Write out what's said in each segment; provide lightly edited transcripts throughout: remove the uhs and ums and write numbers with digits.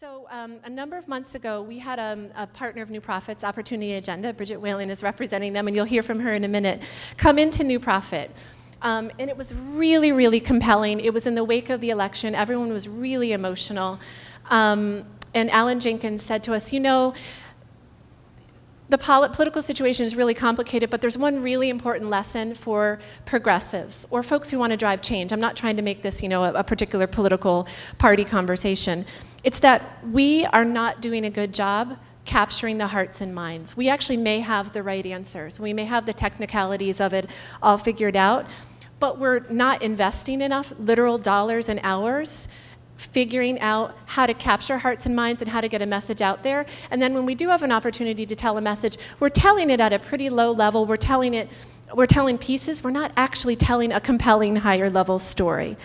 So a number of months ago, we had a partner of New Profits, Opportunity Agenda. Bridget Whalen is representing them, and you'll hear from her in a minute, come into New Profit. And it was really, really compelling. It was in the wake of the election. Everyone was really emotional. And Alan Jenkins said to us, you know, the political situation is really complicated, but there's one really important lesson for progressives or folks who want to drive change. I'm not trying to make this, you know, a particular political party conversation. It's that we are not doing a good job capturing the hearts and minds. We actually may have the right answers. We may have the technicalities of it all figured out, but we're not investing enough literal dollars and hours figuring out how to capture hearts and minds and how to get a message out there. And then when we do have an opportunity to tell a message, we're telling it at a pretty low level. We're telling pieces. We're not actually telling a compelling higher level story.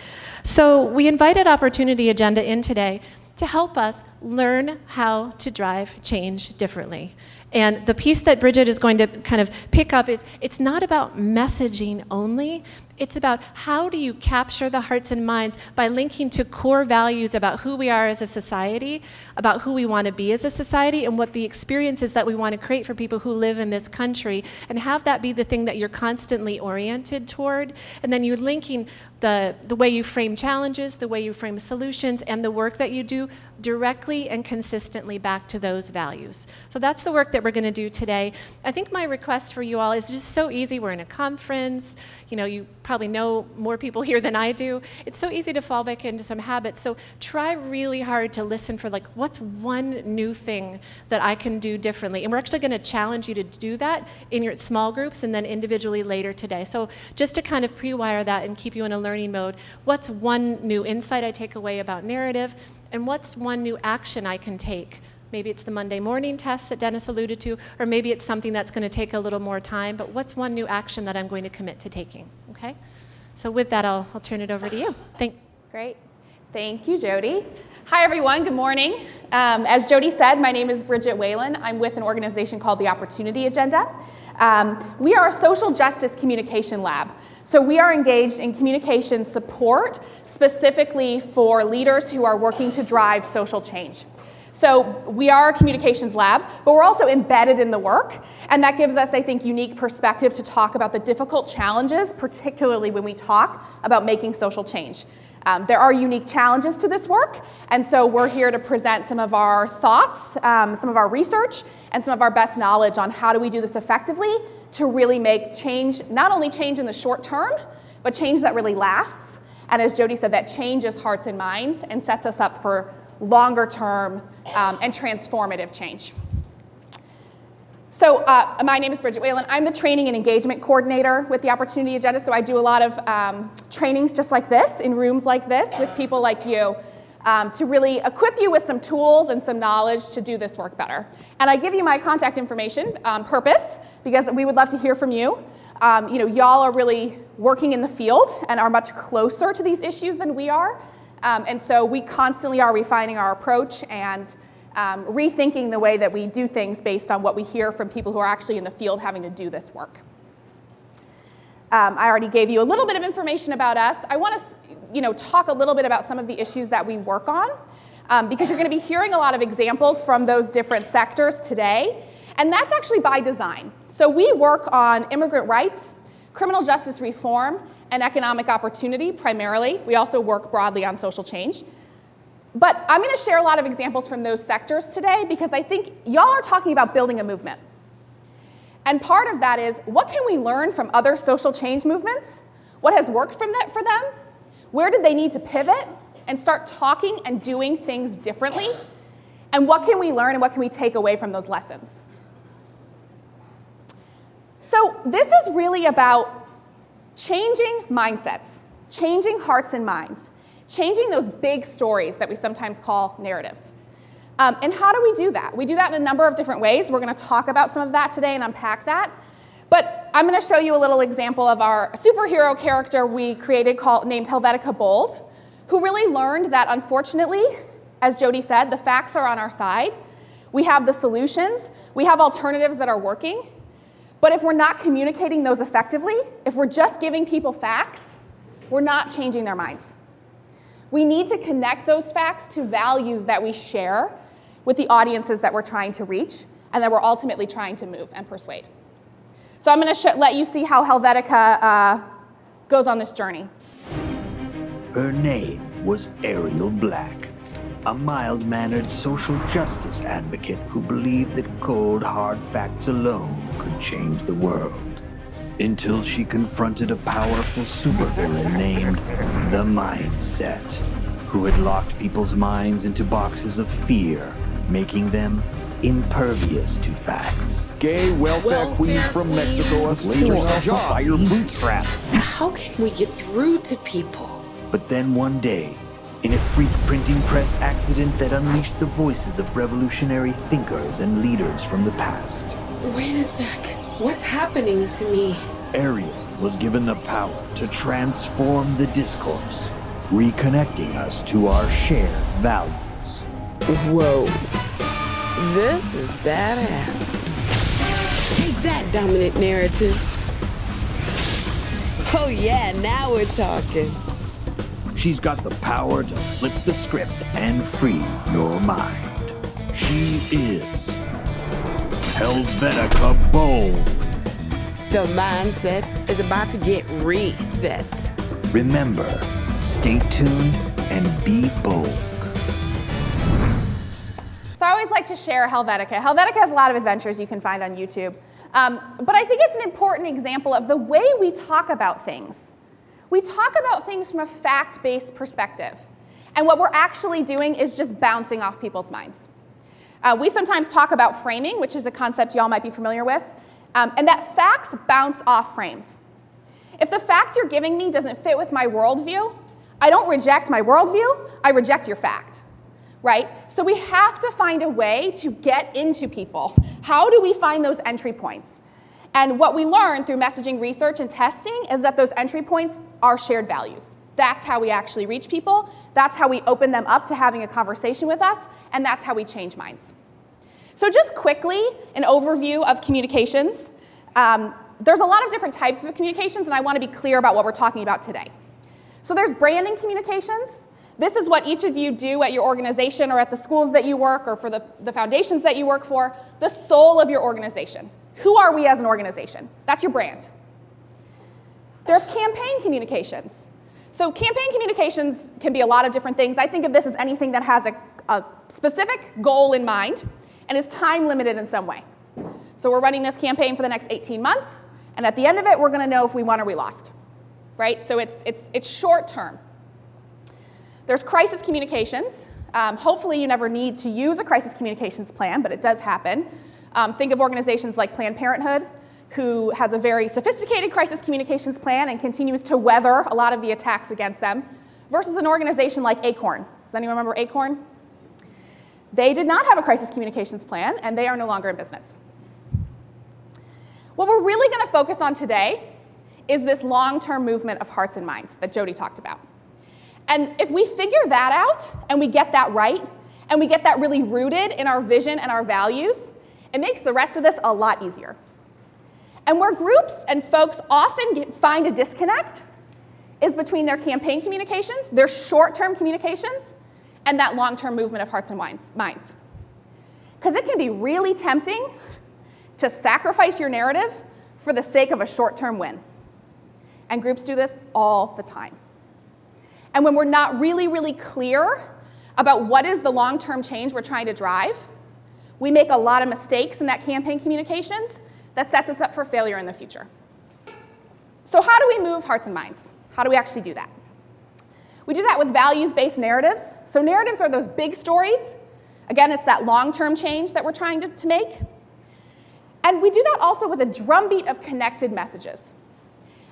So we invited Opportunity Agenda in today to help us learn how to drive change differently. And the piece that Bridget is going to kind of pick up is it's not about messaging only. It's about how do you capture the hearts and minds by linking to core values about who we are as a society, about who we want to be as a society, and what the experiences that we want to create for people who live in this country, and have that be the thing that you're constantly oriented toward. And then you're linking the way you frame challenges, the way you frame solutions, and the work that you do directly and consistently back to those values. So that's the work that we're going to do today. I think my request for you all is just so easy. We're in a conference. You know, you probably know more people here than I do. It's so easy to fall back into some habits. So try really hard to listen for, like, what's one new thing that I can do differently? And we're actually going to challenge you to do that in your small groups and then individually later today. So just to kind of pre-wire that and keep you in a learning mode, what's one new insight I take away about narrative? And what's one new action I can take? Maybe it's the Monday morning test that Dennis alluded to, or maybe it's something that's going to take a little more time, but what's one new action that I'm going to commit to taking, okay? So with that, I'll turn it over to you. Thanks. Great. Thank you, Jody. Hi, everyone. Good morning. As Jody said, my name is Bridget Whalen. I'm with an organization called the Opportunity Agenda. We are a social justice communication lab. So we are engaged in communication support specifically for leaders who are working to drive social change. So we are a communications lab, but we're also embedded in the work, and that gives us, I think, unique perspective to talk about the difficult challenges, particularly when we talk about making social change. There are unique challenges to this work, and so we're here to present some of our thoughts, some of our research, and some of our best knowledge on how do we do this effectively to really make change, not only change in the short term, but change that really lasts. And as Jody said, that changes hearts and minds and sets us up for longer term and transformative change. So my name is Bridget Whalen. I'm the training and engagement coordinator with the Opportunity Agenda. So I do a lot of trainings just like this, in rooms like this, with people like you, to really equip you with some tools and some knowledge to do this work better. And I give you my contact information on purpose, because we would love to hear from you. You know, y'all are really working in the field and are much closer to these issues than we are. And so we constantly are refining our approach and rethinking the way that we do things based on what we hear from people who are actually in the field having to do this work. I already gave you a little bit of information about us. I want to talk a little bit about some of the issues that we work on, because you're going to be hearing a lot of examples from those different sectors today, and that's actually by design. So we work on immigrant rights, criminal justice reform, and economic opportunity primarily. We also work broadly on social change. But I'm going to share a lot of examples from those sectors today because I think y'all are talking about building a movement. And part of that is, what can we learn from other social change movements? What has worked for them? Where did they need to pivot and start talking and doing things differently? And what can we learn and what can we take away from those lessons? So this is really about changing mindsets, changing hearts and minds, changing those big stories that we sometimes call narratives. And how do we do that? We do that in a number of different ways. We're going to talk about some of that today and unpack that. But I'm going to show you a little example of our superhero character we created named Helvetica Bold, who really learned that, unfortunately, as Jody said, the facts are on our side. We have the solutions. We have alternatives that are working. But if we're not communicating those effectively, if we're just giving people facts, we're not changing their minds. We need to connect those facts to values that we share with the audiences that we're trying to reach and that we're ultimately trying to move and persuade. So I'm going to let you see how Helvetica goes on this journey. Her name was Ariel Black, a mild-mannered social justice advocate who believed that cold, hard facts alone could change the world. Until she confronted a powerful supervillain named the Mindset, who had locked people's minds into boxes of fear, making them impervious to facts. Gay welfare queens from Mexico are laid yourself up by your bootstraps. How can we get through to people? But then one day, in a freak printing press accident that unleashed the voices of revolutionary thinkers and leaders from the past, Wait a sec. What's happening to me? Ariel was given the power to transform the discourse, reconnecting us to our shared values. Whoa. This is badass. Take that, dominant narrative. Oh yeah, now we're talking. She's got the power to flip the script and free your mind. She is Helvetica Bold. The mindset is about to get reset. Remember, stay tuned and be bold. So I always like to share Helvetica. Helvetica has a lot of adventures you can find on YouTube. But I think it's an important example of the way we talk about things. We talk about things from a fact-based perspective. And what we're actually doing is just bouncing off people's minds. We sometimes talk about framing, which is a concept y'all might be familiar with, and that facts bounce off frames. If the fact you're giving me doesn't fit with my worldview, I don't reject my worldview, I reject your fact, right? So we have to find a way to get into people. How do we find those entry points? And what we learn through messaging research and testing is that those entry points are shared values. That's how we actually reach people. That's how we open them up to having a conversation with us. And that's how we change minds. So just quickly, an overview of communications. There's a lot of different types of communications, and I want to be clear about what we're talking about today. So there's branding communications. This is what each of you do at your organization or at the schools that you work or for the foundations that you work for, the soul of your organization. Who are we as an organization? That's your brand. There's campaign communications. So campaign communications can be a lot of different things. I think of this as anything that has a specific goal in mind and is time limited in some way. So we're running this campaign for the next 18 months, and at the end of it, we're going to know if we won or we lost, right? So it's short term. There's crisis communications. Hopefully you never need to use a crisis communications plan, but it does happen. Think of organizations like Planned Parenthood, who has a very sophisticated crisis communications plan and continues to weather a lot of the attacks against them, versus an organization like Acorn. Does anyone remember Acorn? They did not have a crisis communications plan, and they are no longer in business. What we're really going to focus on today is this long-term movement of hearts and minds that Jody talked about. And if we figure that out, and we get that right, and we get that really rooted in our vision and our values, it makes the rest of this a lot easier. And where groups and folks often find a disconnect is between their campaign communications, their short-term communications, and that long-term movement of hearts and minds. Because it can be really tempting to sacrifice your narrative for the sake of a short-term win. And groups do this all the time. And when we're not really, really clear about what is the long-term change we're trying to drive, we make a lot of mistakes in that campaign communications that sets us up for failure in the future. So how do we move hearts and minds? How do we actually do that? We do that with values-based narratives. So narratives are those big stories. Again, it's that long-term change that we're trying to make. And we do that also with a drumbeat of connected messages.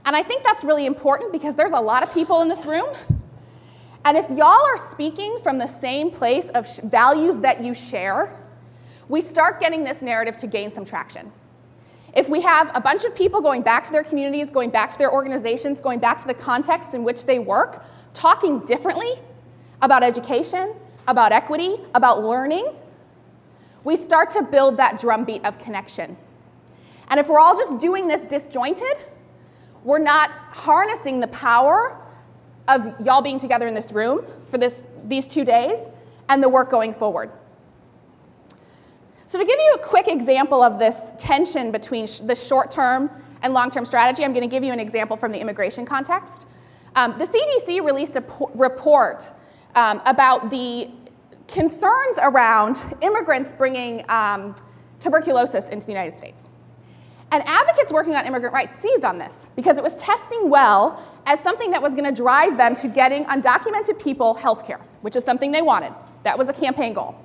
And I think that's really important because there's a lot of people in this room. And if y'all are speaking from the same place of values that you share, we start getting this narrative to gain some traction. If we have a bunch of people going back to their communities, going back to their organizations, going back to the context in which they work, talking differently about education, about equity, about learning, we start to build that drumbeat of connection. And if we're all just doing this disjointed, we're not harnessing the power of y'all being together in this room for these 2 days and the work going forward. So to give you a quick example of this tension between the short-term and long-term strategy, I'm going to give you an example from the immigration context. The CDC released a report about the concerns around immigrants bringing tuberculosis into the United States. And advocates working on immigrant rights seized on this because it was testing well as something that was going to drive them to getting undocumented people health care, which is something they wanted. That was a campaign goal.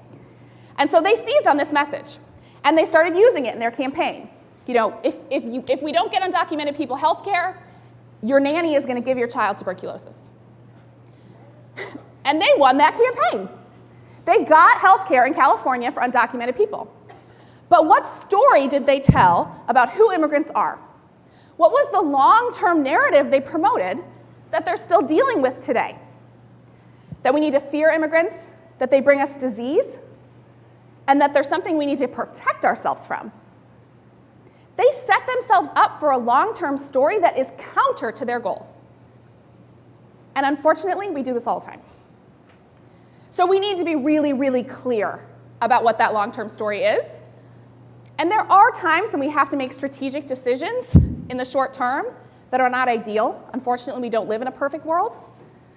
And so they seized on this message, and they started using it in their campaign. You know, if we don't get undocumented people health care, your nanny is going to give your child tuberculosis. And they won that campaign. They got health care in California for undocumented people. But what story did they tell about who immigrants are? What was the long-term narrative they promoted that they're still dealing with today? That we need to fear immigrants, that they bring us disease, and that there's something we need to protect ourselves from. They set themselves up for a long-term story that is counter to their goals. And unfortunately, we do this all the time. So we need to be really, really clear about what that long-term story is. And there are times when we have to make strategic decisions in the short term that are not ideal. Unfortunately, we don't live in a perfect world.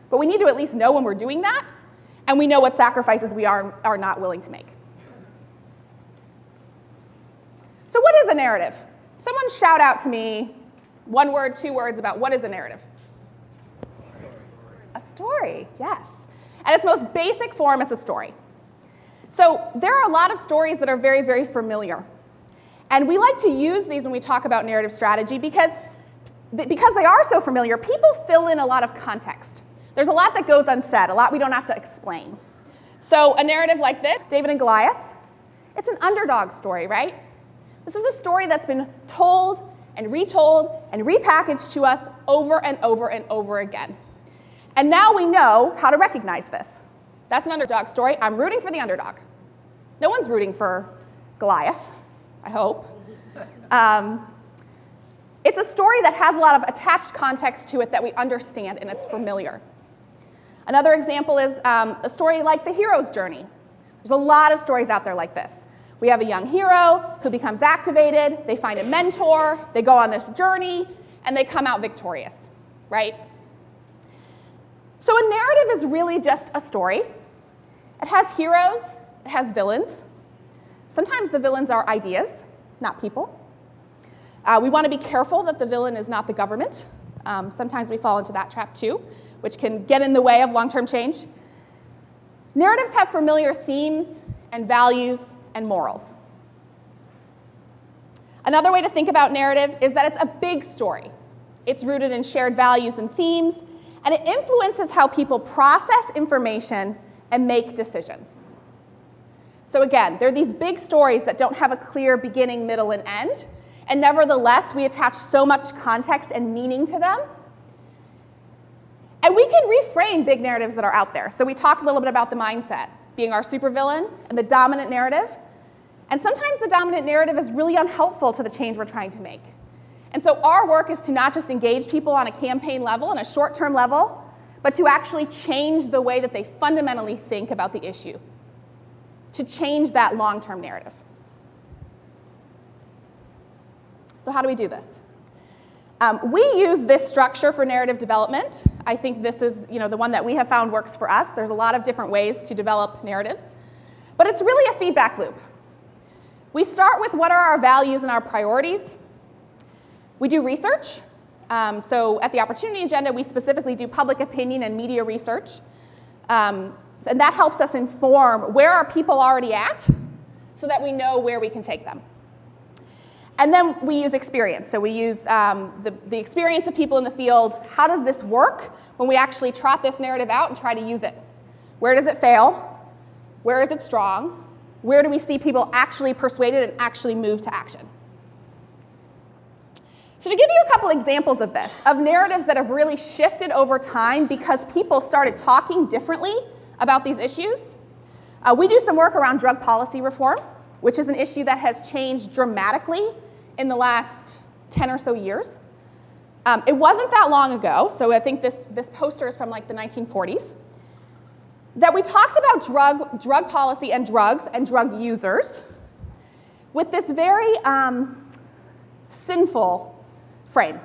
But we need to at least know when we're doing that, and we know what sacrifices we are not willing to make. So what is a narrative? Someone shout out to me 1 word, 2 words about what is a narrative. A story, yes. At its most basic form, it's a story. So there are a lot of stories that are very, very familiar. And we like to use these when we talk about narrative strategy because they are so familiar, people fill in a lot of context. There's a lot that goes unsaid, a lot we don't have to explain. So a narrative like this, David and Goliath, it's an underdog story, right? This is a story that's been told and retold and repackaged to us over and over and over again. And now we know how to recognize this. That's an underdog story. I'm rooting for the underdog. No one's rooting for Goliath, I hope. It's a story that has a lot of attached context to it that we understand, and it's familiar. Another example is a story like the hero's journey. There's a lot of stories out there like this. We have a young hero who becomes activated, they find a mentor, they go on this journey, and they come out victorious, right? So a narrative is really just a story. It has heroes, it has villains. Sometimes the villains are ideas, not people. We want to be careful that the villain is not the government. Sometimes we fall into that trap too, which can get in the way of long-term change. Narratives have familiar themes and values and morals. Another way to think about narrative is that it's a big story. It's rooted in shared values and themes, and it influences how people process information and make decisions. So again, there are these big stories that don't have a clear beginning, middle, and end, and nevertheless, we attach so much context and meaning to them. And we can reframe big narratives that are out there. So we talked a little bit about the mindset being our supervillain and the dominant narrative. And sometimes the dominant narrative is really unhelpful to the change we're trying to make. And so our work is to not just engage people on a campaign level and a short-term level, but to actually change the way that they fundamentally think about the issue, to change that long-term narrative. So how do we do this? We use this structure for narrative development. I think this is the one that we have found works for us. There's a lot of different ways to develop narratives, but it's really a feedback loop. We start with what are our values and our priorities. We do research. So at the Opportunity Agenda, we specifically do public opinion and media research. And that helps us inform where are people already at so that we know where we can take them. And then we use experience. So we use the experience of people in the field. How does this work when we actually trot this narrative out and try to use it? Where does it fail? Where is it strong? Where do we see people actually persuaded and actually move to action? So to give you a couple examples of this, of narratives that have really shifted over time because people started talking differently about these issues, we do some work around drug policy reform, which is an issue that has changed dramatically in the last 10 or so years. It wasn't that long ago, so I think this poster is from like the 1940s. that we talked about drug policy and drugs and drug users with this very sinful frame.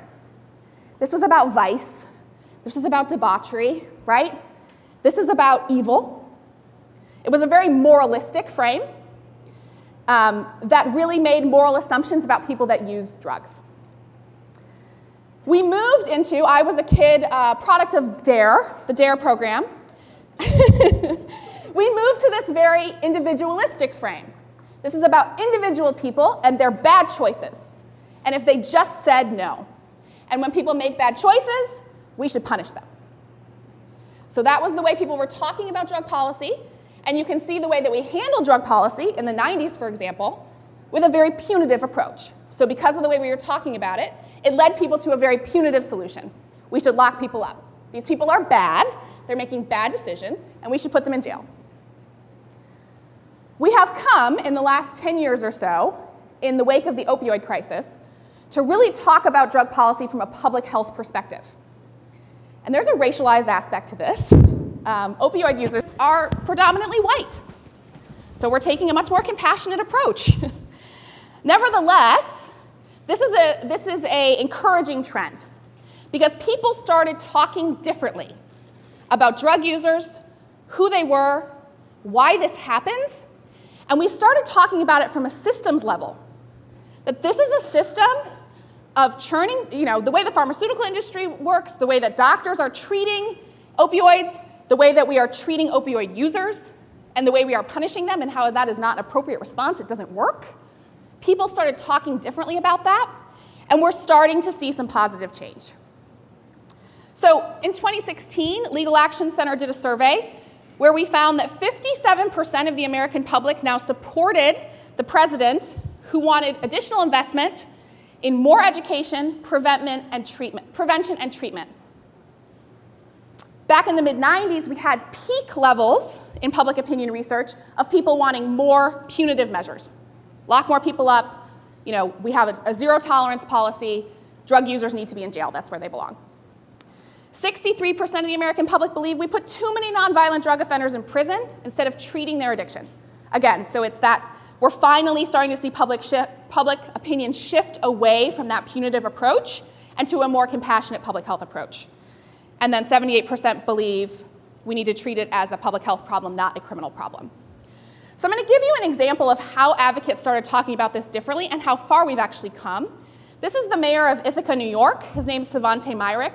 This was about vice. This was about debauchery, right? This is about evil. It was a very moralistic frame that really made moral assumptions about people that use drugs. We moved into, I was a kid, product of DARE, the DARE program. We moved to this very individualistic frame. This is about individual people and their bad choices. And if they just said no. And when people make bad choices, we should punish them. So that was the way people were talking about drug policy. And you can see the way that we handle drug policy in the 90s, for example, with a very punitive approach. So because of the way we were talking about it, it led people to a very punitive solution. We should lock people up. These people are bad, they're making bad decisions, and we should put them in jail. We have come, in the last 10 years or so, in the wake of the opioid crisis, to really talk about drug policy from a public health perspective. And there's a racialized aspect to this. Opioid users are predominantly white. So we're taking a much more compassionate approach. Nevertheless, this is an encouraging trend because people started talking differently about drug users, who they were, why this happens, and we started talking about it from a systems level. That this is a system of churning, the way the pharmaceutical industry works, the way that doctors are treating opioids, the way that we are treating opioid users, and the way we are punishing them and how that is not an appropriate response, it doesn't work. People started talking differently about that, and we're starting to see some positive change. So in 2016, Legal Action Center did a survey where we found that 57% of the American public now supported the president who wanted additional investment in more education, prevention, and treatment. Back in the mid-90s, we had peak levels in public opinion research of people wanting more punitive measures. Lock more people up, we have a zero tolerance policy, drug users need to be in jail, that's where they belong. 63% of the American public believe we put too many nonviolent drug offenders in prison instead of treating their addiction. Again, so it's that we're finally starting to see public opinion shift away from that punitive approach and to a more compassionate public health approach. And then 78% believe we need to treat it as a public health problem, not a criminal problem. So I'm going to give you an example of how advocates started talking about this differently and how far we've actually come. This is the mayor of Ithaca, New York. His name's Svante Myrick.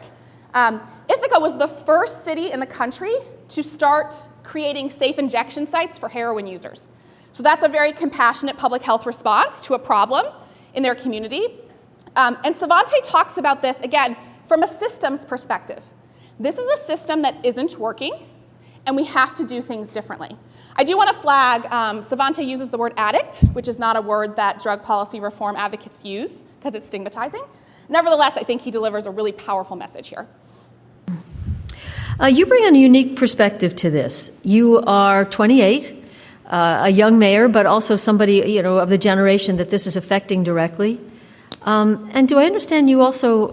Ithaca was the first city in the country to start creating safe injection sites for heroin users. So that's a very compassionate public health response to a problem in their community. And Svante talks about this, again, from a systems perspective. This is a system that isn't working, and we have to do things differently. I do want to flag, Svante uses the word addict, which is not a word that drug policy reform advocates use because it's stigmatizing. Nevertheless, I think he delivers a really powerful message here. You bring a unique perspective to this. You are 28, a young mayor, but also somebody of the generation that this is affecting directly. And do I understand you also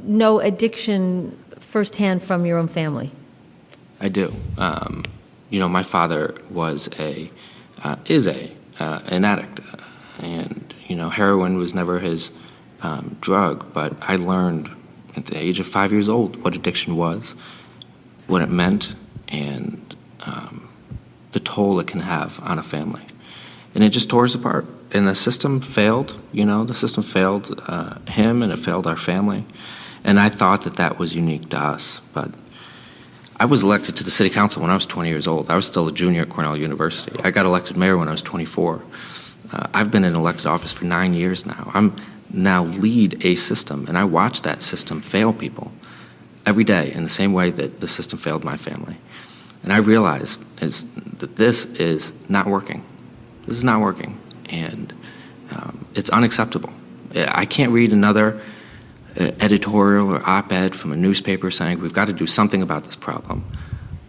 know addiction firsthand from your own family? I do. My father is an addict, and heroin was never his drug. But I learned at the age of 5 years old what addiction was, what it meant, and the toll it can have on a family. And it just tore us apart. And the system failed. The system failed him, and it failed our family. And I thought that was unique to us, but I was elected to the city council when I was 20 years old. I was still a junior at Cornell University. I got elected mayor when I was 24. I've been in elected office for 9 years now. I'm now lead a system, and I watch that system fail people every day in the same way that the system failed my family. And I realized that this is not working. This is not working, and it's unacceptable. I can't read another editorial or op-ed from a newspaper saying we've got to do something about this problem,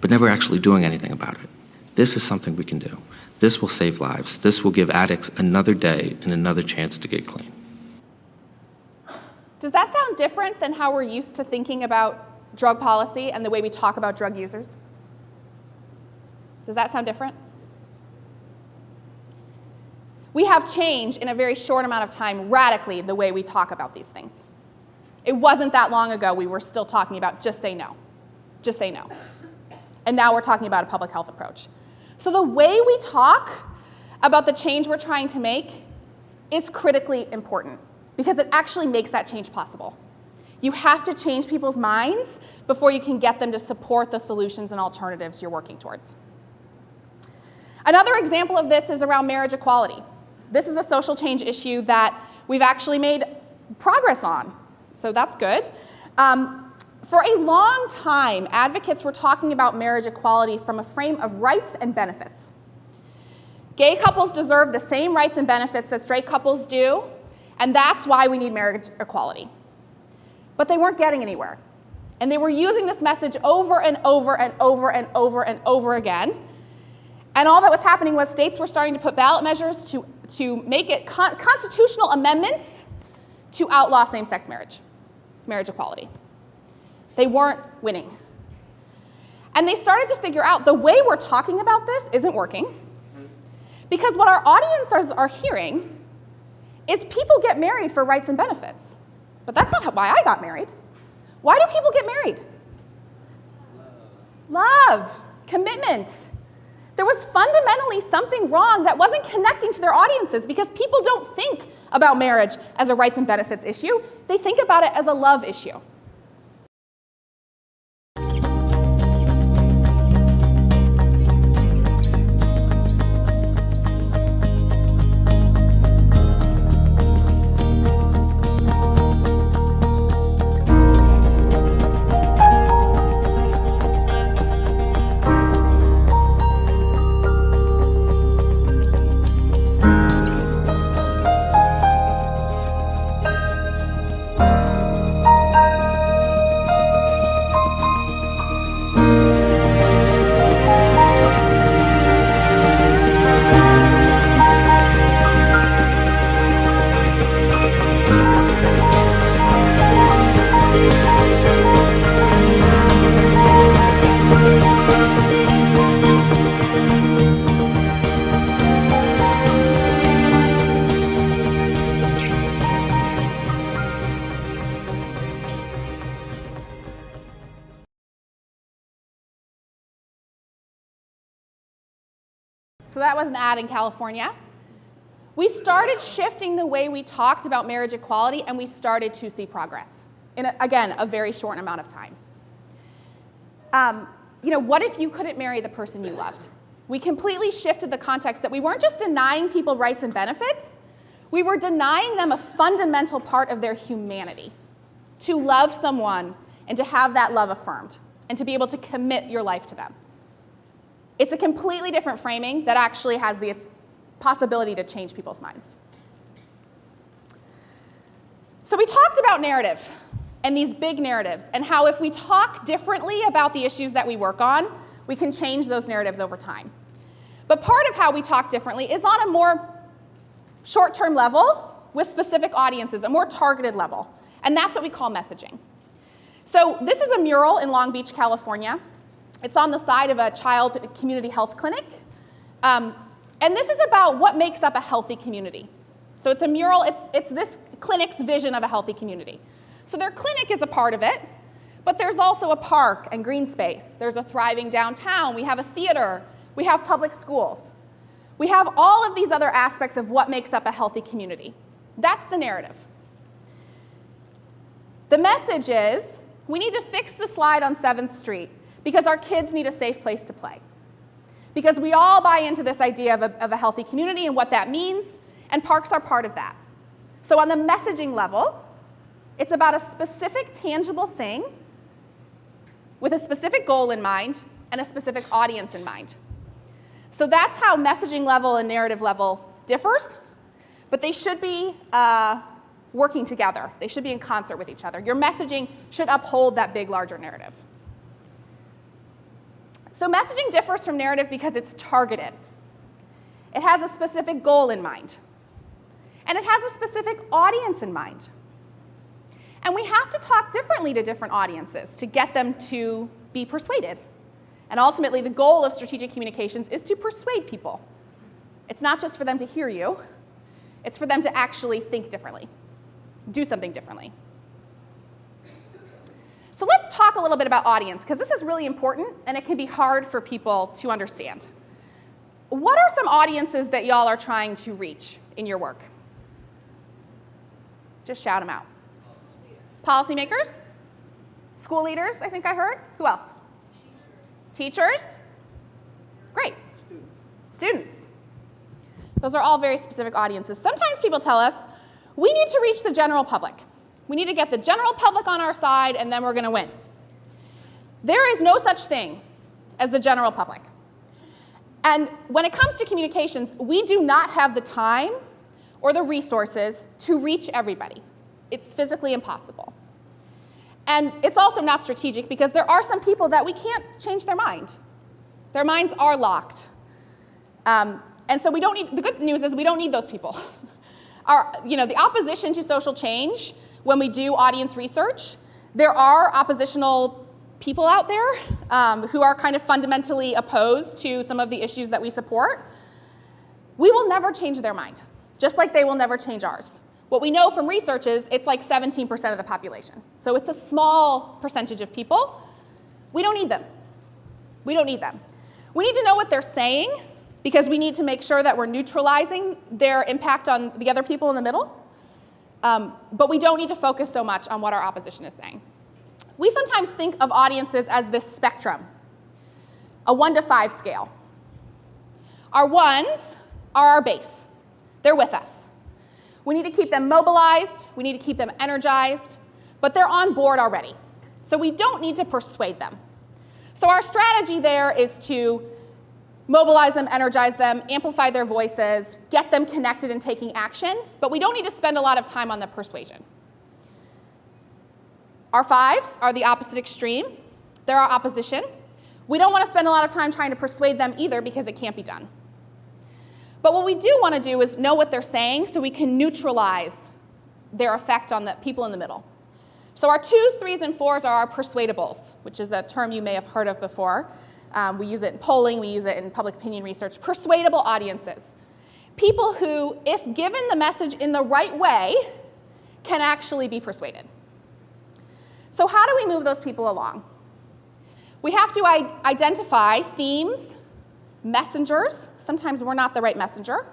but never actually doing anything about it. This is something we can do. This will save lives. This will give addicts another day and another chance to get clean. Does that sound different than how we're used to thinking about drug policy and the way we talk about drug users? Does that sound different? We have changed in a very short amount of time radically the way we talk about these things. It wasn't that long ago we were still talking about just say no. Just say no. And now we're talking about a public health approach. So the way we talk about the change we're trying to make is critically important because it actually makes that change possible. You have to change people's minds before you can get them to support the solutions and alternatives you're working towards. Another example of this is around marriage equality. This is a social change issue that we've actually made progress on, so that's good. For a long time, advocates were talking about marriage equality from a frame of rights and benefits. Gay couples deserve the same rights and benefits that straight couples do, and that's why we need marriage equality. But they weren't getting anywhere. And they were using this message over and over and over and over and over again. And all that was happening was states were starting to put ballot measures to make it constitutional amendments to outlaw same-sex marriage equality. They weren't winning. And they started to figure out the way we're talking about this isn't working because what our audiences are hearing is people get married for rights and benefits. But that's not why I got married. Why do people get married? Love, commitment. There was fundamentally something wrong that wasn't connecting to their audiences because people don't think about marriage as a rights and benefits issue. They think about it as a love issue. So that was an ad in California. We started shifting the way we talked about marriage equality, and we started to see progress in, again, a very short amount of time. What if you couldn't marry the person you loved? We completely shifted the context that we weren't just denying people rights and benefits, we were denying them a fundamental part of their humanity, to love someone and to have that love affirmed, and to be able to commit your life to them. It's a completely different framing that actually has the possibility to change people's minds. So we talked about narrative and these big narratives and how if we talk differently about the issues that we work on, we can change those narratives over time. But part of how we talk differently is on a more short-term level with specific audiences, a more targeted level. And that's what we call messaging. So this is a mural in Long Beach, California. It's on the side of a child community health clinic. And this is about what makes up a healthy community. So it's a mural, it's this clinic's vision of a healthy community. So their clinic is a part of it, but there's also a park and green space. There's a thriving downtown. We have a theater. We have public schools. We have all of these other aspects of what makes up a healthy community. That's the narrative. The message is we need to fix the slide on 7th Street because our kids need a safe place to play. Because we all buy into this idea of a healthy community and what that means, and parks are part of that. So on the messaging level, it's about a specific tangible thing with a specific goal in mind and a specific audience in mind. So that's how messaging level and narrative level differs, but they should be working together. They should be in concert with each other. Your messaging should uphold that big, larger narrative. So messaging differs from narrative because it's targeted. It has a specific goal in mind. And it has a specific audience in mind. And we have to talk differently to different audiences to get them to be persuaded. And ultimately, the goal of strategic communications is to persuade people. It's not just for them to hear you, it's for them to actually think differently, do something differently. So let's talk a little bit about audience, because this is really important and it can be hard for people to understand. What are some audiences that y'all are trying to reach in your work? Just shout them out. Policymakers? School leaders, I think I heard. Who else? Teachers? Great. Students. Those are all very specific audiences. Sometimes people tell us, we need to reach the general public. We need to get the general public on our side, and then we're going to win. There is no such thing as the general public. And when it comes to communications, we do not have the time or the resources to reach everybody. It's physically impossible. And it's also not strategic because there are some people that we can't change their mind. Their minds are locked. And so we don't need, the good news is we don't need those people. The opposition to social change, when we do audience research, there are oppositional people out there who are kind of fundamentally opposed to some of the issues that we support. We will never change their mind, just like they will never change ours. What we know from research is it's like 17% of the population. So it's a small percentage of people. We don't need them. We don't need them. We need to know what they're saying because we need to make sure that we're neutralizing their impact on the other people in the middle. But we don't need to focus so much on what our opposition is saying. We sometimes think of audiences as this spectrum, a 1 to 5 scale. Our ones are our base. They're with us. We need to keep them mobilized, we need to keep them energized, but they're on board already. So we don't need to persuade them. So our strategy there is to mobilize them, energize them, amplify their voices, get them connected and taking action, but we don't need to spend a lot of time on the persuasion. Our 5s are the opposite extreme. They're our opposition. We don't want to spend a lot of time trying to persuade them either because it can't be done. But what we do want to do is know what they're saying so we can neutralize their effect on the people in the middle. So our 2s, 3s, and 4s are our persuadables, which is a term you may have heard of before. We use it in polling, we use it in public opinion research. Persuadable audiences. People who, if given the message in the right way, can actually be persuaded. So how do we move those people along? We have to identify themes, messengers. Sometimes we're not the right messenger,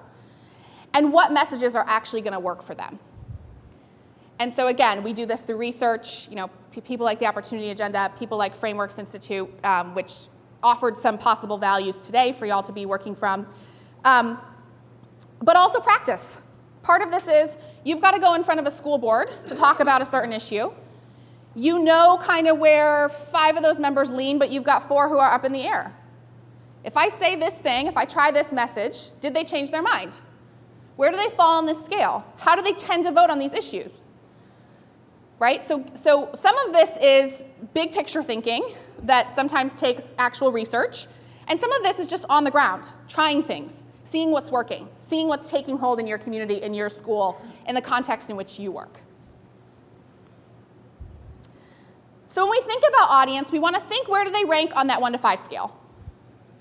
and what messages are actually going to work for them. And so again, we do this through research, people like the Opportunity Agenda, people like Frameworks Institute, which offered some possible values today for y'all to be working from, but also practice. Part of this is you've got to go in front of a school board to talk about a certain issue. You know kind of where 5 of those members lean, but you've got 4 who are up in the air. If I say this thing, if I try this message, did they change their mind? Where do they fall on this scale? How do they tend to vote on these issues? Right? So some of this is big picture thinking that sometimes takes actual research, and some of this is just on the ground, trying things, seeing what's working, seeing what's taking hold in your community, in your school, in the context in which you work. So when we think about audience, we want to think where do they rank on that 1 to 5 scale.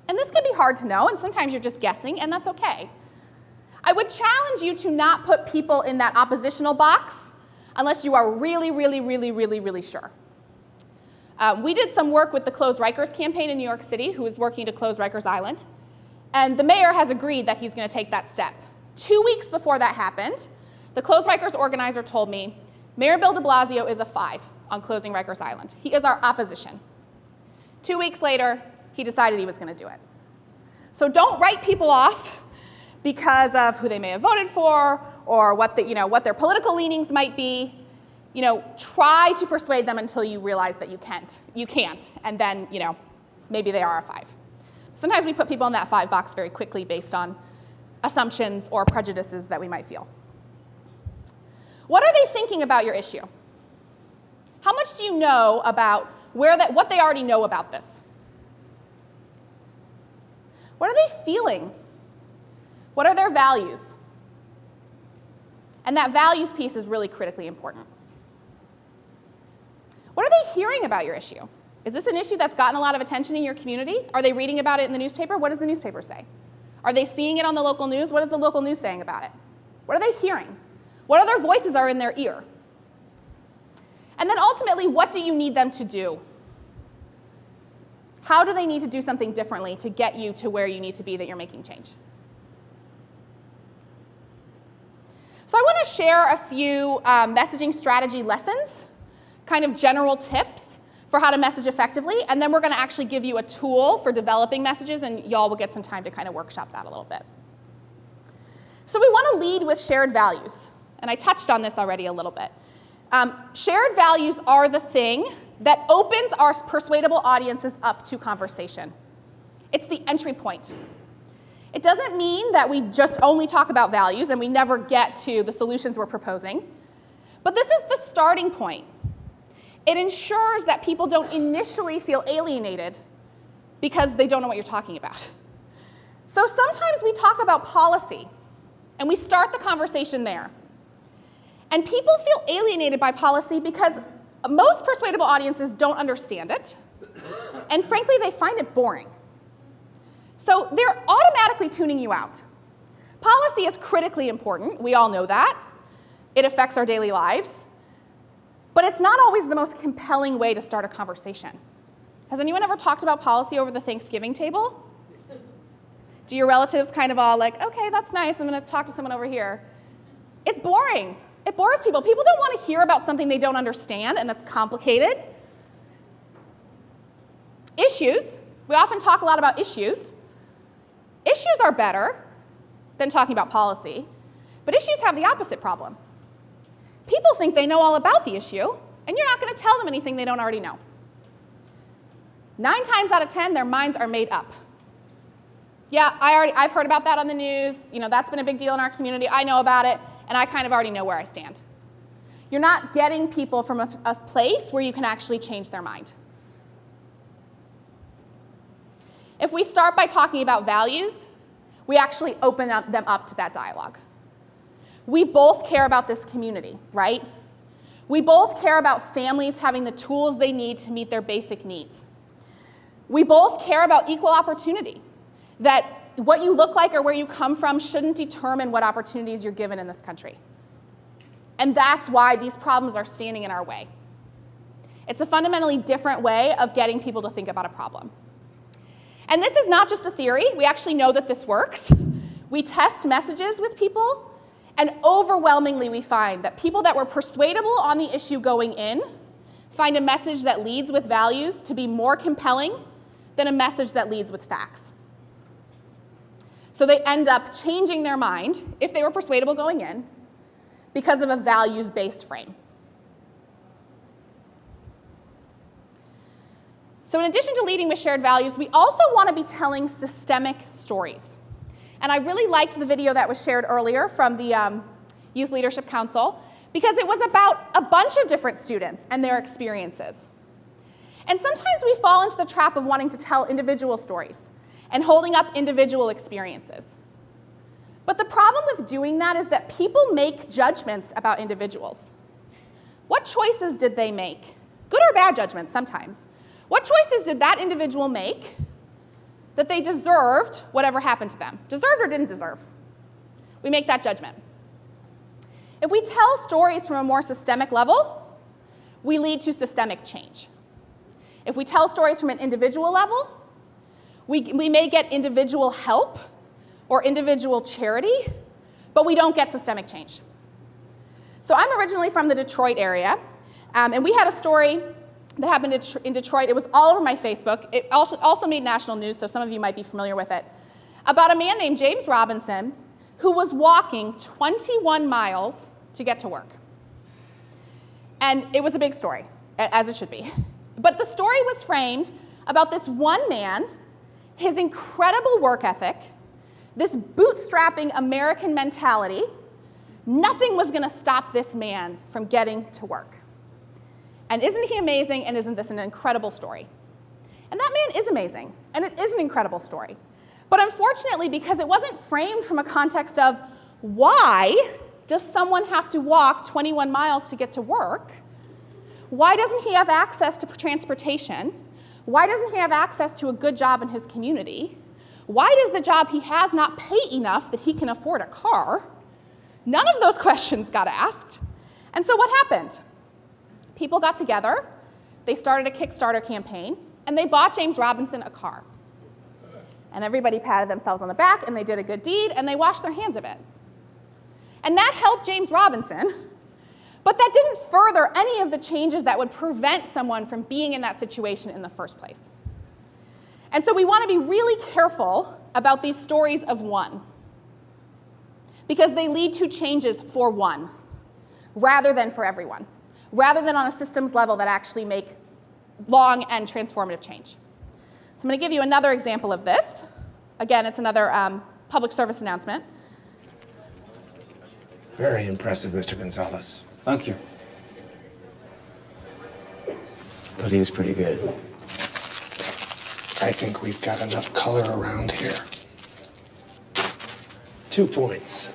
And this can be hard to know, and sometimes you're just guessing, and that's okay. I would challenge you to not put people in that oppositional box unless you are really, really, really, really, really sure. We did some work with the Close Rikers campaign in New York City, who is working to close Rikers Island, and the mayor has agreed that he's going to take that step. 2 weeks before that happened, the Close Rikers organizer told me, Mayor Bill de Blasio is a 5 on closing Rikers Island. He is our opposition. 2 weeks later, he decided he was going to do it. So don't write people off because of who they may have voted for or what their political leanings might be. Try to persuade them until you realize that you can't, and then, maybe they are a 5. Sometimes we put people in that 5 box very quickly based on assumptions or prejudices that we might feel. What are they thinking about your issue? How much do you know about what they already know about this? What are they feeling? What are their values? And that values piece is really critically important. What are they hearing about your issue? Is this an issue that's gotten a lot of attention in your community? Are they reading about it in the newspaper? What does the newspaper say? Are they seeing it on the local news? What is the local news saying about it? What are they hearing? What other voices are in their ear? And then ultimately, what do you need them to do? How do they need to do something differently to get you to where you need to be that you're making change? So I want to share a few messaging strategy lessons, kind of general tips for how to message effectively, and then we're going to actually give you a tool for developing messages, and y'all will get some time to kind of workshop that a little bit. So we want to lead with shared values, and I touched on this already a little bit. Shared values are the thing that opens our persuadable audiences up to conversation. It's the entry point. It doesn't mean that we just only talk about values and we never get to the solutions we're proposing, but this is the starting point. It ensures that people don't initially feel alienated because they don't know what you're talking about. So sometimes we talk about policy, and we start the conversation there. And people feel alienated by policy because most persuadable audiences don't understand it, and frankly, they find it boring. So they're automatically tuning you out. Policy is critically important. We all know that. It affects our daily lives. But it's not always the most compelling way to start a conversation. Has anyone ever talked about policy over the Thanksgiving table? Do your relatives kind of all like, okay, that's nice, I'm going to talk to someone over here? It's boring. It bores people. People don't want to hear about something they don't understand and that's complicated. Issues. We often talk a lot about issues. Issues are better than talking about policy, but issues have the opposite problem. People think they know all about the issue, and you're not going to tell them anything they don't already know. 9 times out of 10, their minds are made up. Yeah, I've heard about that on the news. You know, that's been a big deal in our community. I know about it, and I kind of already know where I stand. You're not getting people from a place where you can actually change their mind. If we start by talking about values, we actually open them up to that dialogue. We both care about this community, right? We both care about families having the tools they need to meet their basic needs. We both care about equal opportunity, that what you look like or where you come from shouldn't determine what opportunities you're given in this country. And that's why these problems are standing in our way. It's a fundamentally different way of getting people to think about a problem. And this is not just a theory. We actually know that this works. We test messages with people, and overwhelmingly we find that people that were persuadable on the issue going in find a message that leads with values to be more compelling than a message that leads with facts. So they end up changing their mind, if they were persuadable going in, because of a values-based frame. So in addition to leading with shared values, we also want to be telling systemic stories. And I really liked the video that was shared earlier from the Youth Leadership Council, because it was about a bunch of different students and their experiences. And sometimes we fall into the trap of wanting to tell individual stories and holding up individual experiences. But the problem with doing that is that people make judgments about individuals. What choices did they make? Good or bad judgments sometimes. What choices did that individual make that they deserved whatever happened to them? Deserved or didn't deserve? We make that judgment. If we tell stories from a more systemic level, we lead to systemic change. If we tell stories from an individual level, we may get individual help or individual charity, but we don't get systemic change. So I'm originally from the Detroit area, and we had a story that happened in Detroit. It was all over my Facebook. It also made national news, so some of you might be familiar with it, about a man named James Robinson who was walking 21 miles to get to work. And it was a big story, as it should be. But the story was framed about this one man, his incredible work ethic, this bootstrapping American mentality. Nothing was going to stop this man from getting to work. And isn't he amazing, and isn't this an incredible story? And that man is amazing, and it is an incredible story. But unfortunately, because it wasn't framed from a context of why does someone have to walk 21 miles to get to work, why doesn't he have access to transportation, Why doesn't he have access to a good job in his community? Why does the job he has not pay enough that he can afford a car? None of those questions got asked. And so what happened? People got together, they started a Kickstarter campaign, and they bought James Robinson a car. And everybody patted themselves on the back, and they did a good deed, and they washed their hands of it. And that helped James Robinson, but that didn't further any of the changes that would prevent someone from being in that situation in the first place. And so we want to be really careful about these stories of one, because they lead to changes for one, rather than for everyone, rather than on a systems level that actually make long and transformative change. So I'm going to give you another example of this. Again, it's another public service announcement. Very impressive, Mr. Gonzalez. Thank you. Thought he was pretty good. I think we've got enough color around here. 2 points.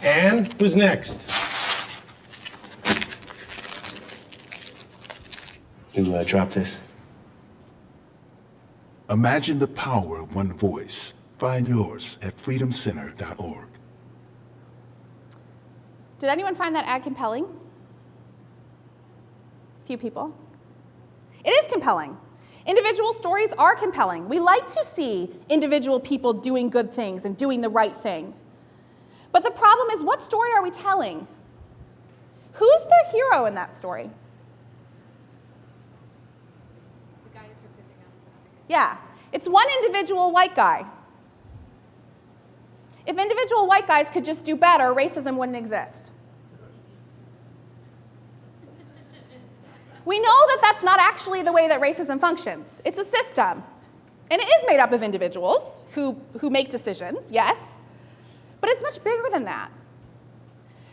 And who's next? You drop this? Imagine the power of one voice. Find yours at freedomcenter.org. Did anyone find that ad compelling? Few people. It is compelling. Individual stories are compelling. We like to see individual people doing good things and doing the right thing. But the problem is, what story are we telling? Who's the hero in that story? The guy who took the thing out of the basket. Yeah, it's one individual white guy. If individual white guys could just do better, racism wouldn't exist. We know that that's not actually the way that racism functions. It's a system. And it is made up of individuals who make decisions, yes, but it's much bigger than that.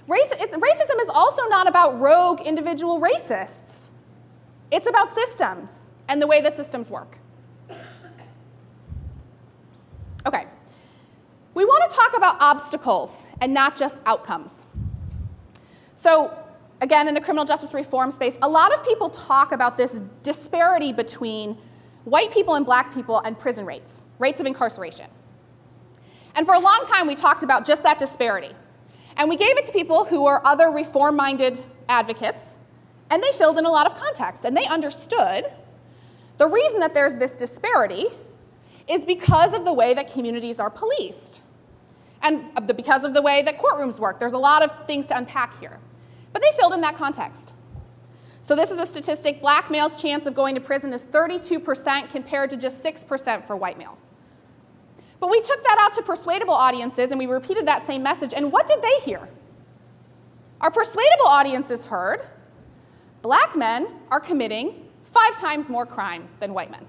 Racism is also not about rogue individual racists. It's about systems and the way that systems work. Okay. We want to talk about obstacles and not just outcomes. So, again, in the criminal justice reform space, a lot of people talk about this disparity between white people and black people and prison rates of incarceration. And for a long time, we talked about just that disparity. And we gave it to people who were other reform-minded advocates, and they filled in a lot of context. And they understood the reason that there's this disparity is because of the way that communities are policed. And because of the way that courtrooms work. There's a lot of things to unpack here. But they filled in that context. So this is a statistic. Black males' chance of going to prison is 32% compared to just 6% for white males. But we took that out to persuadable audiences, and we repeated that same message, and what did they hear? Our persuadable audiences heard black men are committing 5 times more crime than white men.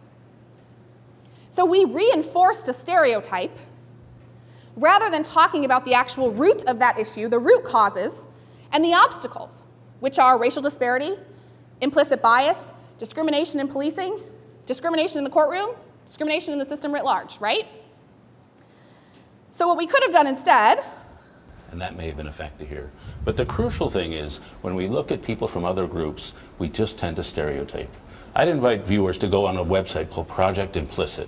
So we reinforced a stereotype rather than talking about the actual root of that issue, the root causes, and the obstacles, which are racial disparity, implicit bias, discrimination in policing, discrimination in the courtroom, discrimination in the system writ large, right? So what we could have done instead, and that may have been effective here, but the crucial thing is when we look at people from other groups, we just tend to stereotype. I'd invite viewers to go on a website called Project Implicit.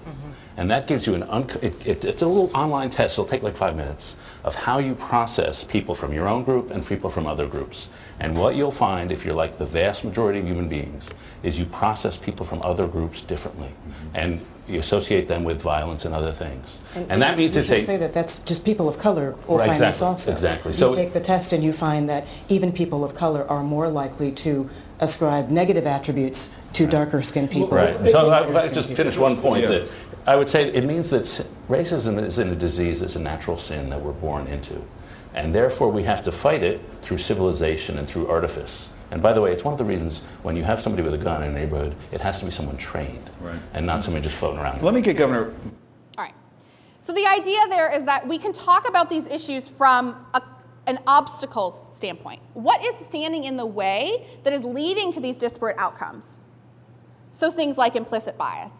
And that gives you it's a little online test, it'll take like 5 minutes, of how you process people from your own group and people from other groups. And what you'll find, if you're like the vast majority of human beings, is you process people from other groups differently. And you associate them with violence and other things. And that means it's say that that's just people of color will find this also. Exactly. You take the test and you find that even people of color are more likely to ascribe negative attributes to darker skinned people. Right. So if I just finish one point, that I would say it means that racism isn't a disease, it's a natural sin that we're born into. And therefore we have to fight it through civilization and through artifice. And by the way, it's one of the reasons when you have somebody with a gun in a neighborhood, it has to be someone trained, and not somebody just floating around. Let me get Governor. all right. So the idea there is that we can talk about these issues from an obstacles standpoint. What is standing in the way that is leading to these disparate outcomes? So things like implicit bias,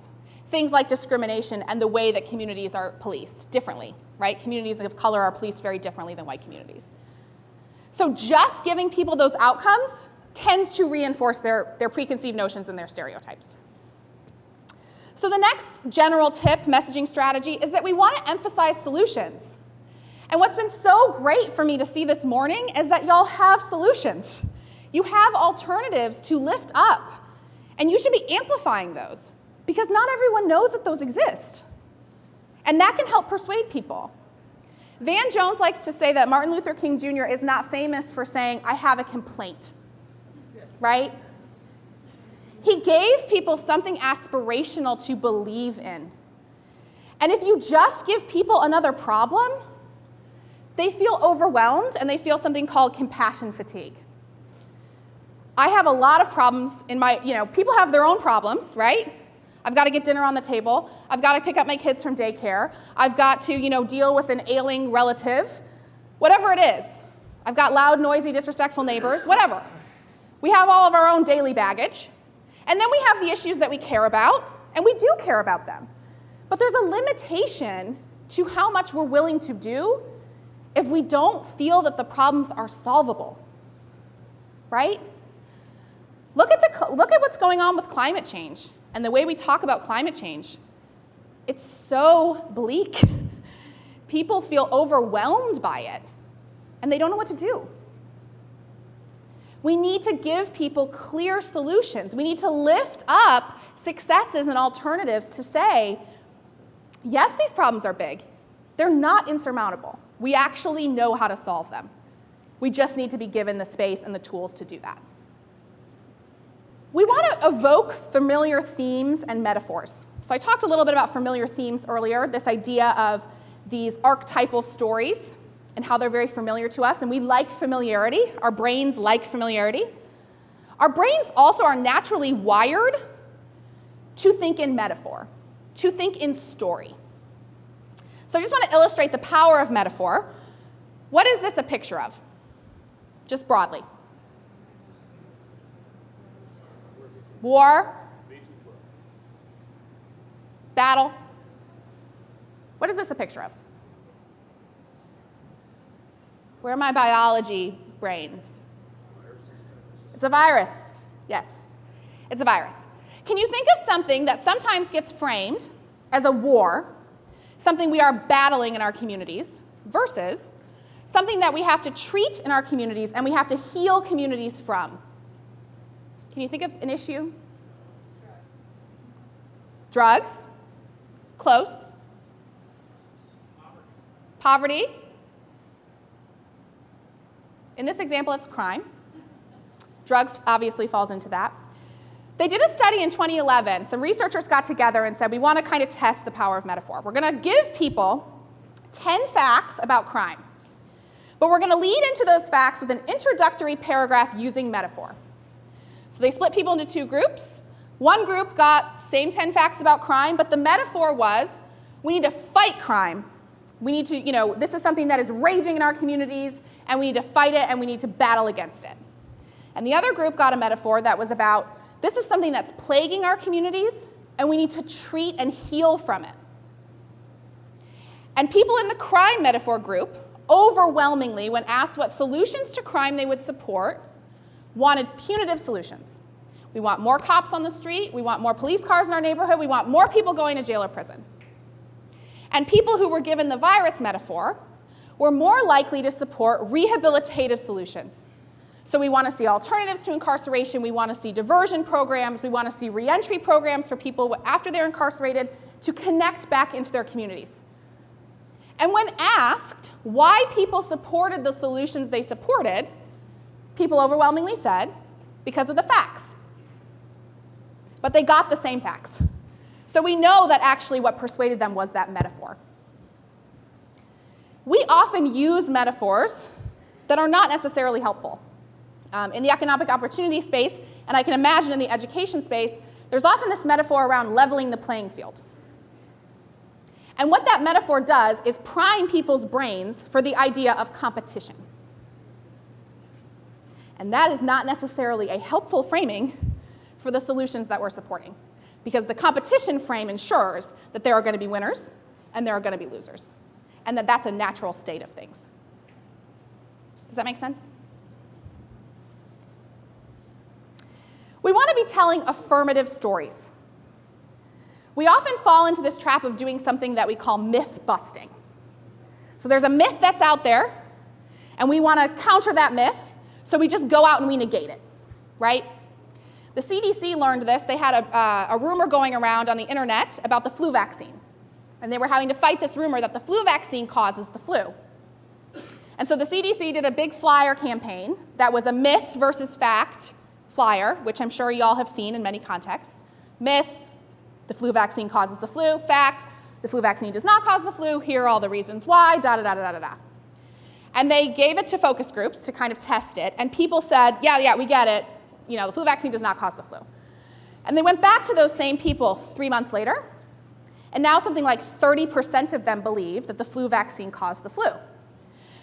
things like discrimination and the way that communities are policed differently, right? Communities of color are policed very differently than white communities. So just giving people those outcomes tends to reinforce their preconceived notions and their stereotypes. So the next general tip, messaging strategy, is that we want to emphasize solutions. And what's been so great for me to see this morning is that y'all have solutions. You have alternatives to lift up, and you should be amplifying those because not everyone knows that those exist. And that can help persuade people. Van Jones likes to say that Martin Luther King Jr. is not famous for saying, "I have a complaint," right? He gave people something aspirational to believe in. And if you just give people another problem, they feel overwhelmed and they feel something called compassion fatigue. I have a lot of problems in my, people have their own problems, right? I've got to get dinner on the table. I've got to pick up my kids from daycare. I've got to, deal with an ailing relative, whatever it is. I've got loud, noisy, disrespectful neighbors, whatever. We have all of our own daily baggage. And then we have the issues that we care about, and we do care about them. But there's a limitation to how much we're willing to do if we don't feel that the problems are solvable, right? Look at what's going on with climate change and the way we talk about climate change. It's so bleak. People feel overwhelmed by it, and they don't know what to do. We need to give people clear solutions. We need to lift up successes and alternatives to say, yes, these problems are big. They're not insurmountable. We actually know how to solve them. We just need to be given the space and the tools to do that. We want to evoke familiar themes and metaphors. So I talked a little bit about familiar themes earlier, this idea of these archetypal stories and how they're very familiar to us, and we like familiarity. Our brains like familiarity. Our brains also are naturally wired to think in metaphor, to think in story. So I just want to illustrate the power of metaphor. What is this a picture of? Just broadly. War. Battle. What is this a picture of? Where are my biology brains? It's a virus. Yes, it's a virus. Can you think of something that sometimes gets framed as a war, something we are battling in our communities, versus something that we have to treat in our communities and we have to heal communities from? Can you think of an issue? Drugs. Close. Poverty. In this example, it's crime. Drugs obviously falls into that. They did a study in 2011. Some researchers got together and said, we want to kind of test the power of metaphor. We're going to give people 10 facts about crime. But we're going to lead into those facts with an introductory paragraph using metaphor. So they split people into two groups. One group got same 10 facts about crime, but the metaphor was, we need to fight crime. We need to, this is something that is raging in our communities, and we need to fight it, and we need to battle against it. And the other group got a metaphor that was about, this is something that's plaguing our communities, and we need to treat and heal from it. And people in the crime metaphor group, overwhelmingly, when asked what solutions to crime they would support, wanted punitive solutions. We want more cops on the street, we want more police cars in our neighborhood, we want more people going to jail or prison. And people who were given the virus metaphor were more likely to support rehabilitative solutions. So we want to see alternatives to incarceration, we want to see diversion programs, we want to see reentry programs for people after they're incarcerated to connect back into their communities. And when asked why people supported the solutions they supported, people overwhelmingly said, because of the facts. But they got the same facts. So we know that actually what persuaded them was that metaphor. We often use metaphors that are not necessarily helpful. In the economic opportunity space, and I can imagine in the education space, there's often this metaphor around leveling the playing field. And what that metaphor does is prime people's brains for the idea of competition. And that is not necessarily a helpful framing for the solutions that we're supporting, because the competition frame ensures that there are going to be winners and there are going to be losers, and that that's a natural state of things. Does that make sense? We want to be telling affirmative stories. We often fall into this trap of doing something that we call myth busting. So there's a myth that's out there, and we want to counter that myth, so we just go out and we negate it, right? The CDC learned this. They had a rumor going around on the internet about the flu vaccine. And they were having to fight this rumor that the flu vaccine causes the flu. And so the CDC did a big flyer campaign that was a myth versus fact flyer, which I'm sure you all have seen in many contexts. Myth, the flu vaccine causes the flu. Fact, the flu vaccine does not cause the flu. Here are all the reasons why, da-da-da-da-da-da. And they gave it to focus groups to kind of test it. And people said, yeah, we get it. You know, the flu vaccine does not cause the flu. And they went back to those same people 3 months later. And now something like 30% of them believe that the flu vaccine caused the flu.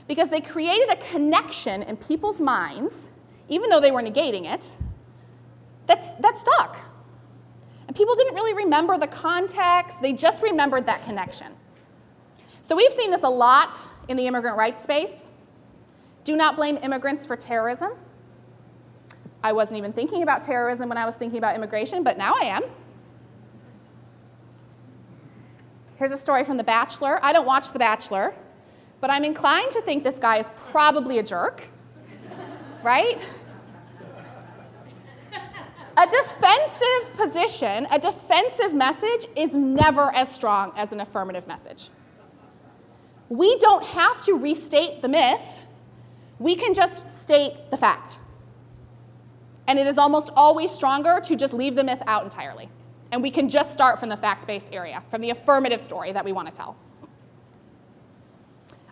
Because they created a connection in people's minds, even though they were negating it, that stuck. And people didn't really remember the context, they just remembered that connection. So we've seen this a lot in the immigrant rights space. Do not blame immigrants for terrorism. I wasn't even thinking about terrorism when I was thinking about immigration, but now I am. Here's a story from The Bachelor. I don't watch The Bachelor, but I'm inclined to think this guy is probably a jerk, right? A defensive position, a defensive message is never as strong as an affirmative message. We don't have to restate the myth. We can just state the fact. And it is almost always stronger to just leave the myth out entirely. And we can just start from the fact-based area, from the affirmative story that we want to tell.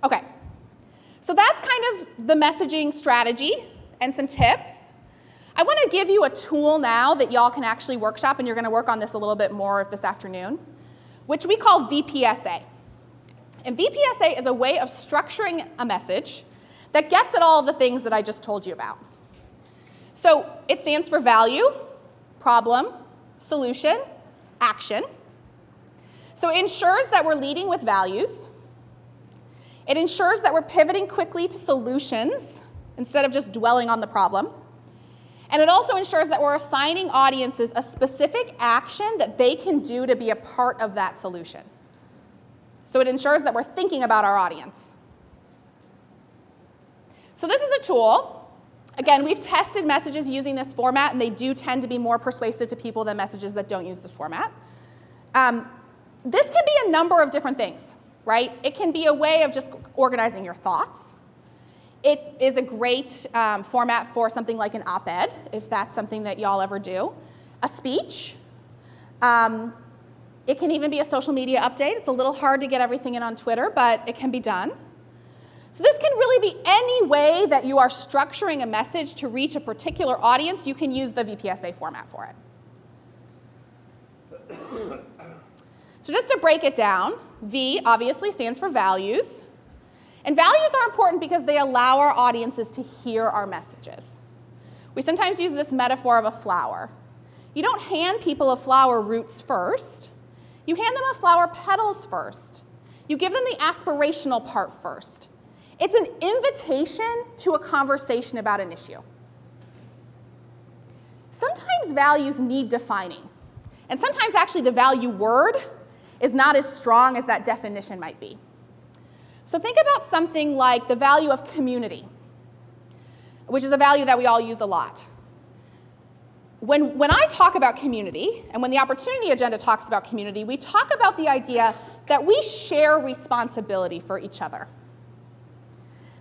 Okay, so that's kind of the messaging strategy and some tips. I want to give you a tool now that y'all can actually workshop, and you're going to work on this a little bit more this afternoon, which we call VPSA. And VPSA is a way of structuring a message that gets at all of the things that I just told you about. So it stands for value, problem, solution, action. So it ensures that we're leading with values. It ensures that we're pivoting quickly to solutions instead of just dwelling on the problem. And it also ensures that we're assigning audiences a specific action that they can do to be a part of that solution. So it ensures that we're thinking about our audience. So this is a tool. Again, we've tested messages using this format, and they do tend to be more persuasive to people than messages that don't use this format. This can be a number of different things, right? It can be a way of just organizing your thoughts. It is a great format for something like an op-ed, if that's something that y'all ever do. A speech. It can even be a social media update. It's a little hard to get everything in on Twitter, but it can be done. So this can really be any way that you are structuring a message to reach a particular audience. You can use the VPSA format for it. So just to break it down, V obviously stands for values. And values are important because they allow our audiences to hear our messages. We sometimes use this metaphor of a flower. You don't hand people a flower roots first. You hand them a flower petals first. You give them the aspirational part first. It's an invitation to a conversation about an issue. Sometimes values need defining. And sometimes actually the value word is not as strong as that definition might be. So think about something like the value of community, which is a value that we all use a lot. When I talk about community, and when the Opportunity Agenda talks about community, we talk about the idea that we share responsibility for each other.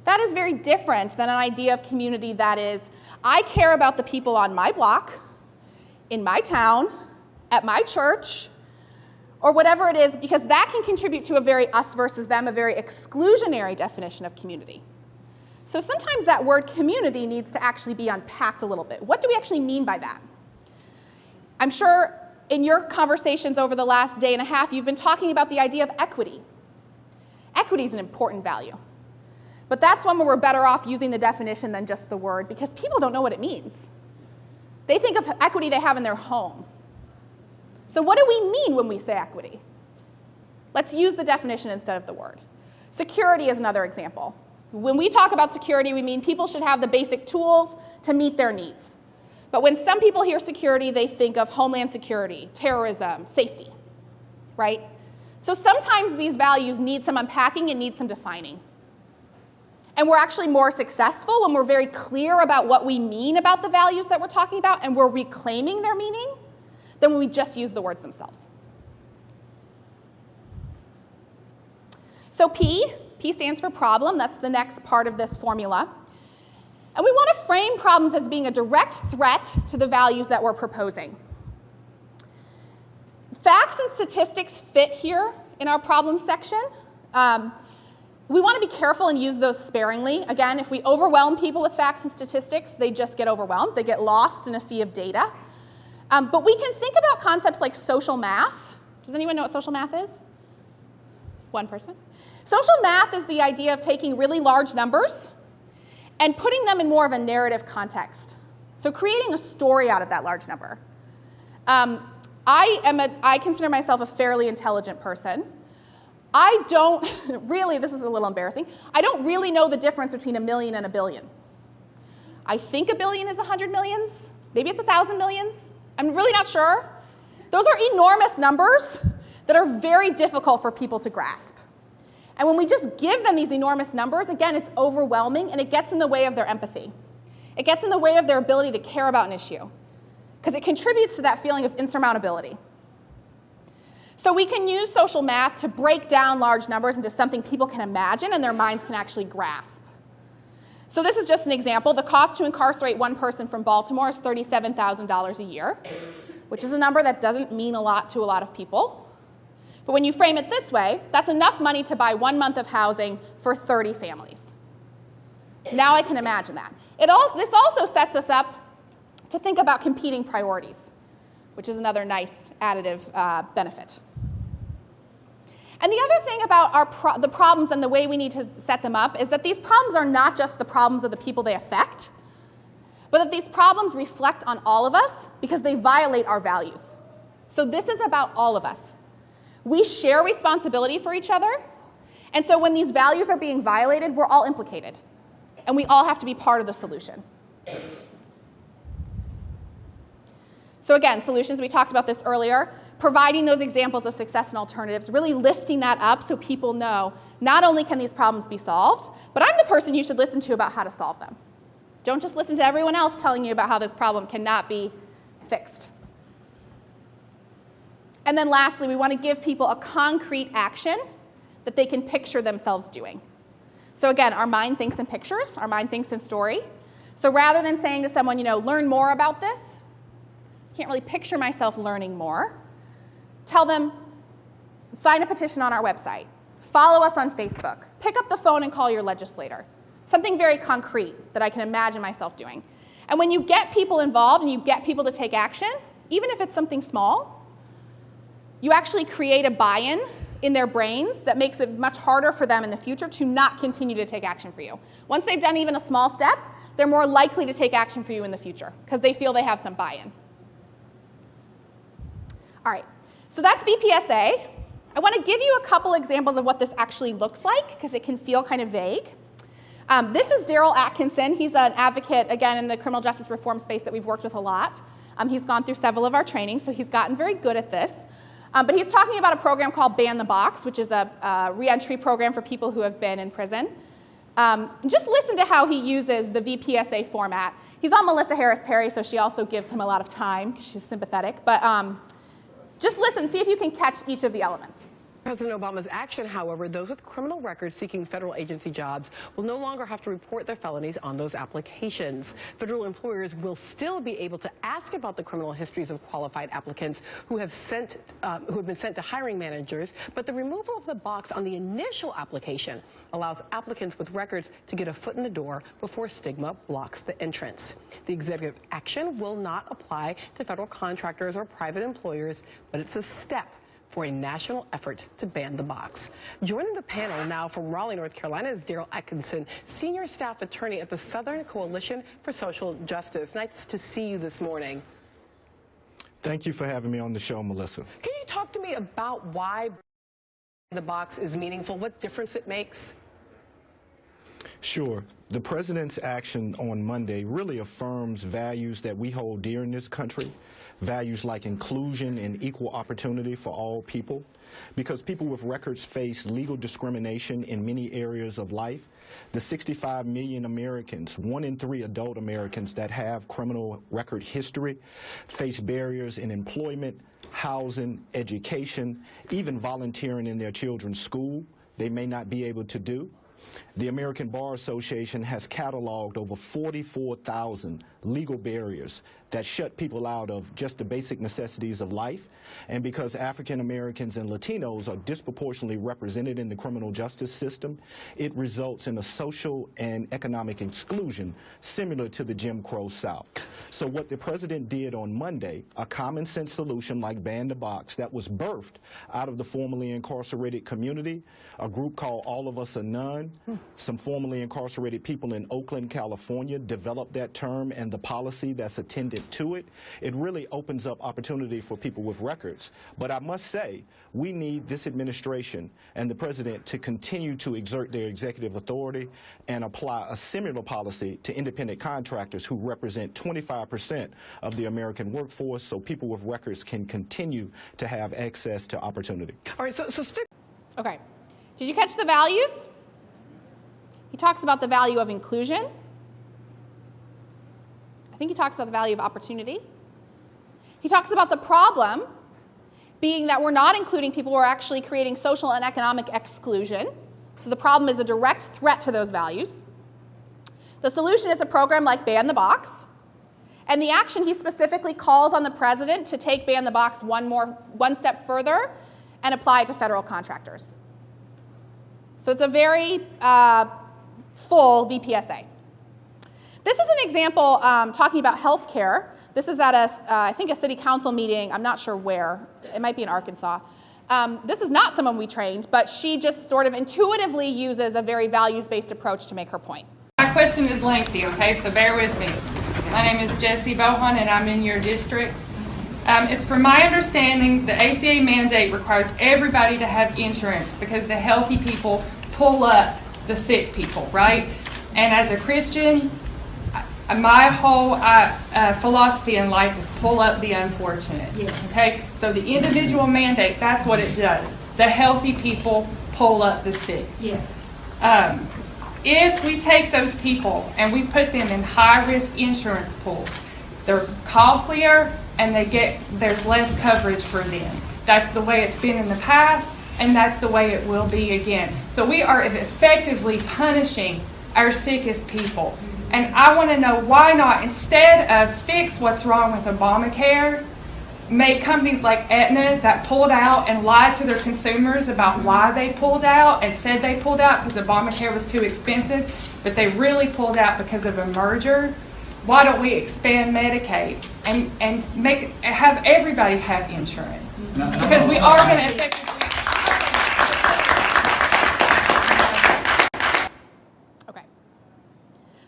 That is very different than an idea of community that is, I care about the people on my block, in my town, at my church, or whatever it is, because that can contribute to a very us versus them, a very exclusionary definition of community. So sometimes that word community needs to actually be unpacked a little bit. What do we actually mean by that? I'm sure in your conversations over the last day and a half, you've been talking about the idea of equity. Equity is an important value. But that's one where we're better off using the definition than just the word, because people don't know what it means. They think of equity they have in their home. So what do we mean when we say equity? Let's use the definition instead of the word. Security is another example. When we talk about security, we mean people should have the basic tools to meet their needs. But when some people hear security, they think of homeland security, terrorism, safety. right? So sometimes these values need some unpacking and need some defining. And we're actually more successful when we're very clear about what we mean about the values that we're talking about and we're reclaiming their meaning than when we just use the words themselves. So P stands for problem. That's the next part of this formula. And we want to frame problems as being a direct threat to the values that we're proposing. Facts and statistics fit here in our problem section. We want to be careful and use those sparingly. Again, if we overwhelm people with facts and statistics, they just get overwhelmed. They get lost in a sea of data. But we can think about concepts like social math. Does anyone know what social math is? One person. Social math is the idea of taking really large numbers and putting them in more of a narrative context. So creating a story out of that large number. I consider myself a fairly intelligent person. I don't really, this is a little embarrassing, I don't really know the difference between a million and a billion. I think a billion is 100 millions. Maybe it's 1,000 millions. I'm really not sure. Those are enormous numbers that are very difficult for people to grasp. And when we just give them these enormous numbers, again, it's overwhelming and it gets in the way of their empathy. It gets in the way of their ability to care about an issue because it contributes to that feeling of insurmountability. So we can use social math to break down large numbers into something people can imagine and their minds can actually grasp. So this is just an example. The cost to incarcerate one person from Baltimore is $37,000 a year, which is a number that doesn't mean a lot to a lot of people. But when you frame it this way, that's enough money to buy 1 month of housing for 30 families. Now I can imagine that. This also sets us up to think about competing priorities, which is another nice additive benefit. And the other thing about the problems and the way we need to set them up is that these problems are not just the problems of the people they affect, but that these problems reflect on all of us because they violate our values. So this is about all of us. We share responsibility for each other, and so when these values are being violated, we're all implicated, and we all have to be part of the solution. So again, solutions, we talked about this earlier, providing those examples of success and alternatives, really lifting that up so people know not only can these problems be solved, but I'm the person you should listen to about how to solve them. Don't just listen to everyone else telling you about how this problem cannot be fixed. And then lastly, we want to give people a concrete action that they can picture themselves doing. So again, our mind thinks in pictures, our mind thinks in story. So rather than saying to someone, learn more about this, I can't really picture myself learning more, tell them, sign a petition on our website, follow us on Facebook, pick up the phone and call your legislator. Something very concrete that I can imagine myself doing. And when you get people involved and you get people to take action, even if it's something small, you actually create a buy-in in their brains that makes it much harder for them in the future to not continue to take action for you. Once they've done even a small step, they're more likely to take action for you in the future because they feel they have some buy-in. All right, so that's VPSA. I want to give you a couple examples of what this actually looks like because it can feel kind of vague. This is Daryl Atkinson. He's an advocate, again, in the criminal justice reform space that we've worked with a lot. He's gone through several of our trainings, so he's gotten very good at this. But he's talking about a program called Ban the Box, which is a reentry program for people who have been in prison. Just listen to how he uses the VPSA format. He's on Melissa Harris Perry, so she also gives him a lot of time because she's sympathetic. But just listen, see if you can catch each of the elements. President Obama's action, however, those with criminal records seeking federal agency jobs will no longer have to report their felonies on those applications. Federal employers will still be able to ask about the criminal histories of qualified applicants who have been sent to hiring managers, but the removal of the box on the initial application allows applicants with records to get a foot in the door before stigma blocks the entrance. The executive action will not apply to federal contractors or private employers, but it's a step for a national effort to ban the box. Joining the panel now from Raleigh, North Carolina is Daryl Atkinson, Senior Staff Attorney at the Southern Coalition for Social Justice. Nice to see you this morning. Thank you for having me on the show, Melissa. Can you talk to me about why the box is meaningful, what difference it makes? Sure. The president's action on Monday really affirms values that we hold dear in this country, values like inclusion and equal opportunity for all people. Because people with records face legal discrimination in many areas of life, the 65 million Americans, 1 in 3 adult Americans that have criminal record history, face barriers in employment, housing, education, even volunteering in their children's school they may not be able to do. The American Bar Association has cataloged over 44,000 legal barriers that shut people out of just the basic necessities of life. And because African Americans and Latinos are disproportionately represented in the criminal justice system, it results in a social and economic exclusion similar to the Jim Crow South. So what the president did on Monday, a common sense solution like Ban the Box that was birthed out of the formerly incarcerated community, a group called All of Us Are None, some formerly incarcerated people in Oakland, California developed that term and the policy that's attendant to it. It really opens up opportunity for people with records. But I must say, we need this administration and the president to continue to exert their executive authority and apply a similar policy to independent contractors who represent 25% of the American workforce, so people with records can continue to have access to opportunity. All right, so stick. Okay. Did you catch the values? He talks about the value of inclusion. I think he talks about the value of opportunity. He talks about the problem being that we're not including people, we're actually creating social and economic exclusion. So the problem is a direct threat to those values. The solution is a program like Ban the Box. And the action, he specifically calls on the president to take Ban the Box one step further and apply it to federal contractors. So it's a very full VPSA. This is an example talking about health care. This is at I think a city council meeting. I'm not sure where. It might be in Arkansas. This is not someone we trained, but she just sort of intuitively uses a very values-based approach to make her point. My question is lengthy, okay, so bear with me. My name is Jessie Bohan, and I'm in your district. It's from my understanding the ACA mandate requires everybody to have insurance because the healthy people pull up the sick people, right? And as a Christian, my whole philosophy in life is pull up the unfortunate. Yes. Okay? So the individual mandate, that's what it does. The healthy people pull up the sick. Yes. If we take those people and we put them in high-risk insurance pools, they're costlier and there's less coverage for them. That's the way it's been in the past, and that's the way it will be again. So we are effectively punishing our sickest people. And I want to know why not, instead of fix what's wrong with Obamacare, make companies like Aetna that pulled out and lied to their consumers about why they pulled out and said they pulled out because Obamacare was too expensive, but they really pulled out because of a merger. Why don't we expand Medicaid and have everybody have insurance? Because we are going to effectively... Okay.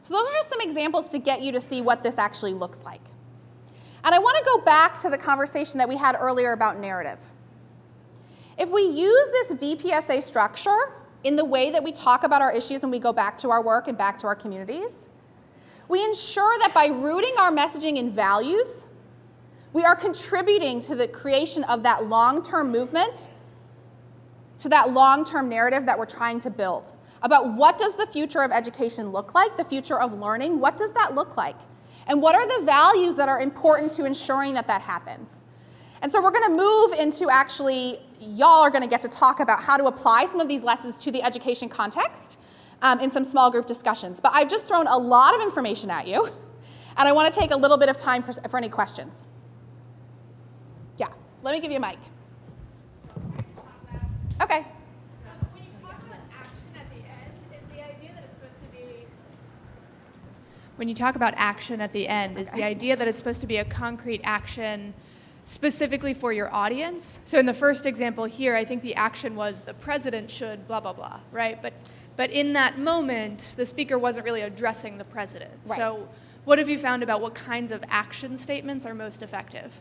So those are just some examples to get you to see what this actually looks like. And I want to go back to the conversation that we had earlier about narrative. If we use this VPSA structure in the way that we talk about our issues and we go back to our work and back to our communities, we ensure that by rooting our messaging in values, we are contributing to the creation of that long-term movement, to that long-term narrative that we're trying to build about what does the future of education look like, the future of learning, what does that look like? And what are the values that are important to ensuring that that happens? And so we're going to move into actually, y'all are going to get to talk about how to apply some of these lessons to the education context in some small group discussions. But I've just thrown a lot of information at you, and I want to take a little bit of time for any questions. Yeah, let me give you a mic. Okay. When you talk about action at the end, is the idea that it's supposed to be a concrete action specifically for your audience? So in the first example here, I think the action was the president should blah, blah, blah, right? But in that moment, the speaker wasn't really addressing the president. Right. So what have you found about what kinds of action statements are most effective?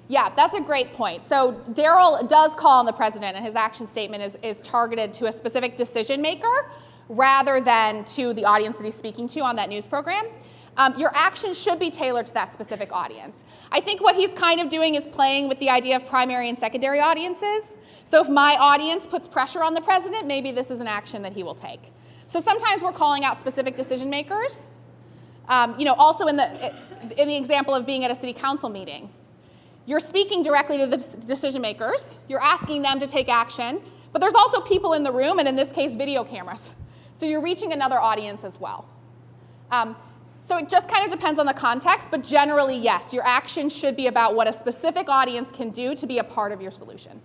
Yeah, that's a great point. So Daryl does call on the president, and his action statement is targeted to a specific decision maker rather than to the audience that he's speaking to on that news program. Your action should be tailored to that specific audience. I think what he's kind of doing is playing with the idea of primary and secondary audiences. So if my audience puts pressure on the president, maybe this is an action that he will take. So sometimes we're calling out specific decision makers. Also in the example of being at a city council meeting, you're speaking directly to the decision makers. You're asking them to take action, but there's also people in the room, and in this case, video cameras. So you're reaching another audience as well. So it just kind of depends on the context, but generally, yes, your action should be about what a specific audience can do to be a part of your solution.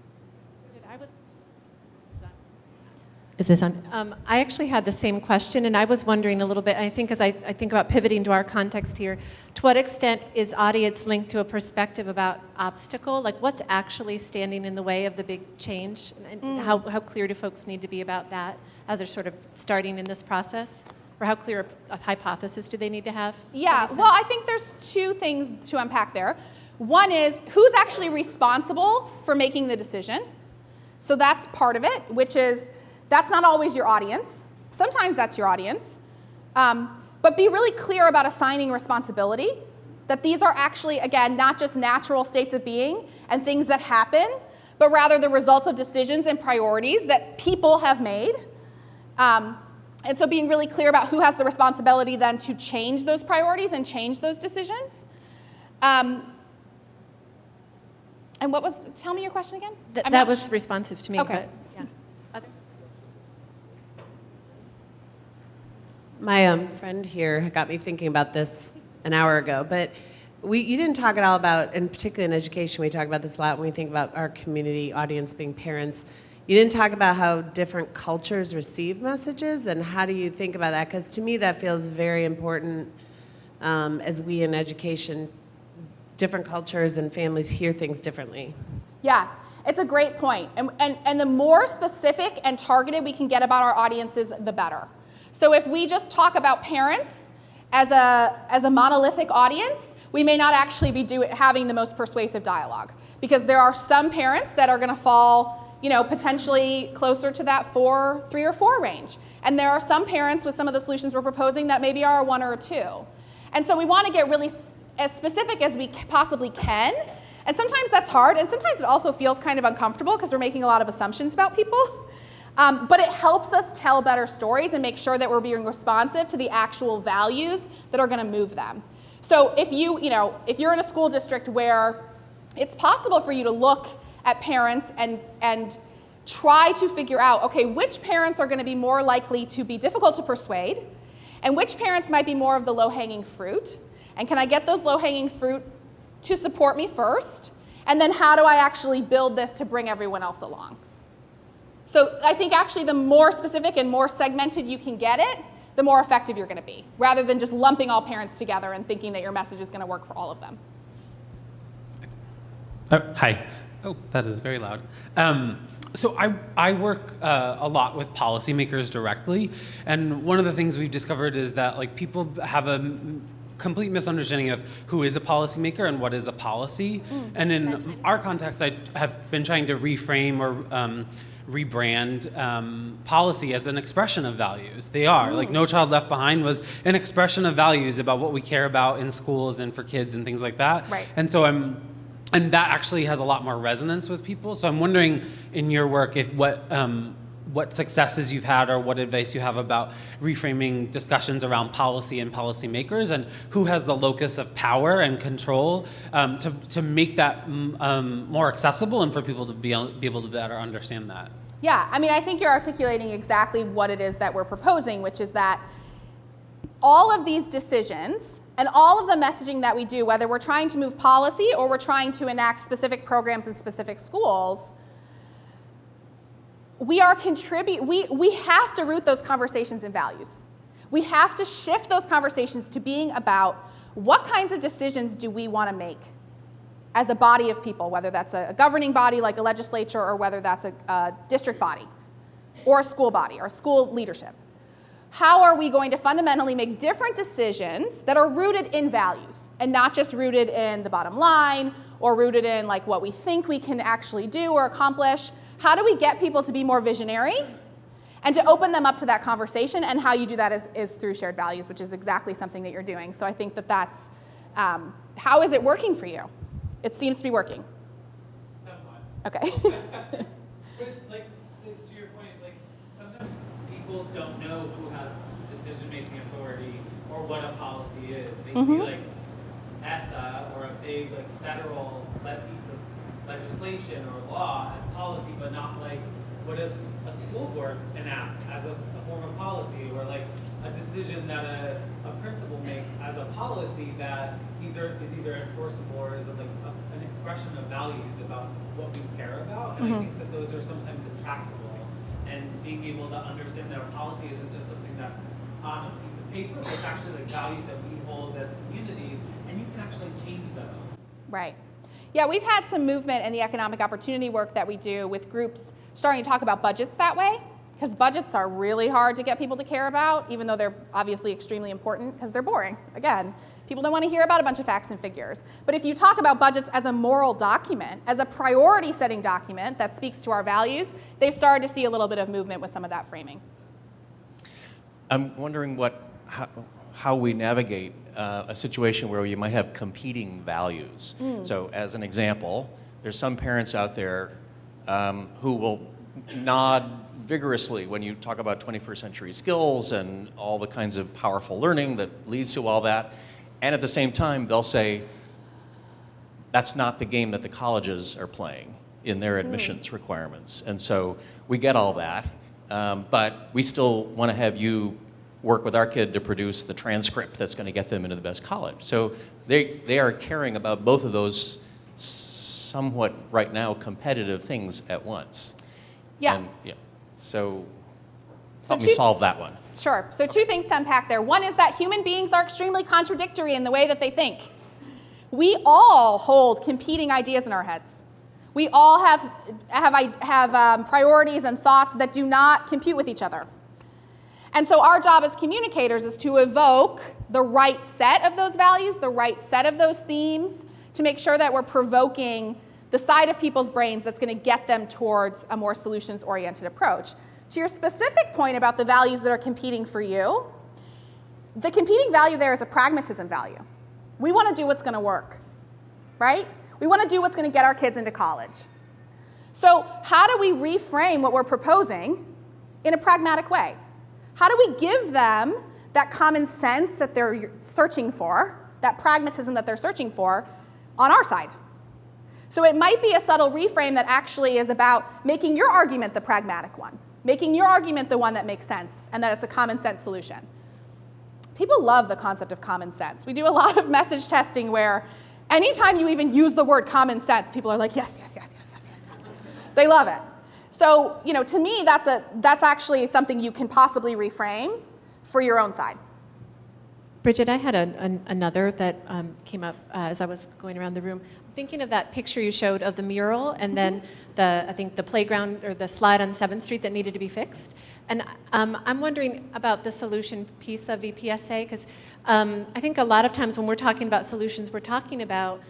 Is this on? I actually had the same question, and I was wondering a little bit, I think as I think about pivoting to our context here, to what extent is audience linked to a perspective about obstacle? Like what's actually standing in the way of the big change? And how clear do folks need to be about that as they're sort of starting in this process? Or how clear a hypothesis do they need to have? Yeah, well, I think there's two things to unpack there. One is who's actually responsible for making the decision? So that's part of it, which is that's not always your audience. Sometimes that's your audience. But be really clear about assigning responsibility, that these are actually, again, not just natural states of being and things that happen, but rather the results of decisions and priorities that people have made. And so being really clear about who has the responsibility then to change those priorities and change those decisions. And tell me your question again? That was responsive to me, okay. But yeah. My friend here got me thinking about this an hour ago, but you didn't talk at all about, and particularly in education, we talk about this a lot when we think about our community audience being parents. You didn't talk about how different cultures receive messages, and how do you think about that? Because to me that feels very important as we in education, different cultures and families hear things differently. Yeah, it's a great point. And the more specific and targeted we can get about our audiences, the better. So if we just talk about parents as a monolithic audience, we may not actually be having the most persuasive dialogue, because there are some parents that are going to fall, potentially closer to that 3 or 4 range, and there are some parents with some of the solutions we're proposing that maybe are a 1 or a 2, and so we want to get really as specific as we possibly can, and sometimes that's hard, and sometimes it also feels kind of uncomfortable because we're making a lot of assumptions about people. But it helps us tell better stories and make sure that we're being responsive to the actual values that are going to move them. So if you're in a school district where it's possible for you to look at parents and try to figure out, okay, which parents are going to be more likely to be difficult to persuade, and which parents might be more of the low-hanging fruit, and can I get those low-hanging fruit to support me first, and then how do I actually build this to bring everyone else along? So I think actually the more specific and more segmented you can get it, the more effective you're going to be, rather than just lumping all parents together and thinking that your message is going to work for all of them. Hi. Oh, that is very loud. So I work a lot with policymakers directly, and one of the things we've discovered is that people have a complete misunderstanding of who is a policymaker and what is a policy. And in our context, I have been trying to reframe or rebrand policy as an expression of values. They are. Like No Child Left Behind was an expression of values about what we care about in schools and for kids and things like that. Right. And so and that actually has a lot more resonance with people. So I'm wondering in your work if what successes you've had or what advice you have about reframing discussions around policy and policymakers, and who has the locus of power and control to make that more accessible and for people to be able to better understand that. Yeah, I think you're articulating exactly what it is that we're proposing, which is that all of these decisions and all of the messaging that we do, whether we're trying to move policy or we're trying to enact specific programs in specific schools, we have to root those conversations in values. We have to shift those conversations to being about what kinds of decisions do we want to make as a body of people, whether that's a governing body like a legislature or whether that's a district body or a school body or school leadership. How are we going to fundamentally make different decisions that are rooted in values and not just rooted in the bottom line or rooted in what we think we can actually do or accomplish? How do we get people to be more visionary and to open them up to that conversation? And how you do that is through shared values, which is exactly something that you're doing. So I think that's, how is it working for you? It seems to be working. Somewhat. Okay. But it's like, to your point, like sometimes people don't know who has decision-making authority or what a policy is. They see like ESSA or a big like federal piece of legislation or law as policy, but not like what does a school board enact as a form of policy, or like a decision that a principal makes as a policy that is either enforceable or is like an expression of values about what we care about. And I think that those are sometimes intractable. And being able to understand that a policy isn't just something that's on a piece of paper, but it's actually like values that we hold as communities, and you can actually change those. Right. Yeah, we've had some movement in the economic opportunity work that we do with groups starting to talk about budgets that way, because budgets are really hard to get people to care about, even though they're obviously extremely important because they're boring. Again, people don't want to hear about a bunch of facts and figures. But if you talk about budgets as a moral document, as a priority setting document that speaks to our values, they've started to see a little bit of movement with some of that framing. I'm wondering how we navigate a situation where you might have competing values. So as an example, there's some parents out there who will nod vigorously when you talk about 21st century skills and all the kinds of powerful learning that leads to all that. And at the same time, they'll say, that's not the game that the colleges are playing in their admissions requirements. And so we get all that, but we still want to have you work with our kid to produce the transcript that's going to get them into the best college. So they are caring about both of those somewhat right now competitive things at once. Yeah. And, yeah. So help me solve that one. Sure. So two things to unpack there. One is that human beings are extremely contradictory in the way that they think. We all hold competing ideas in our heads. We all have priorities and thoughts that do not compute with each other. And so our job as communicators is to evoke the right set of those values, the right set of those themes, to make sure that we're provoking the side of people's brains that's going to get them towards a more solutions-oriented approach. To your specific point about the values that are competing for you, the competing value there is a pragmatism value. We want to do what's going to work, right? We want to do what's going to get our kids into college. So how do we reframe what we're proposing in a pragmatic way? How do we give them that common sense that they're searching for, that pragmatism that they're searching for, on our side? So it might be a subtle reframe that actually is about making your argument the pragmatic one, making your argument the one that makes sense, and that it's a common sense solution. People love the concept of common sense. We do a lot of message testing where anytime you even use the word common sense, people are like, yes, yes, yes, yes, yes, yes, yes. They love it. So, to me, that's actually something you can possibly reframe for your own side. Bridget, I had another that came up as I was going around the room. I'm thinking of that picture you showed of the mural and then I think the playground or the slide on 7th Street that needed to be fixed. And I'm wondering about the solution piece of EPSA, because I think a lot of times when we're talking about solutions, we're talking about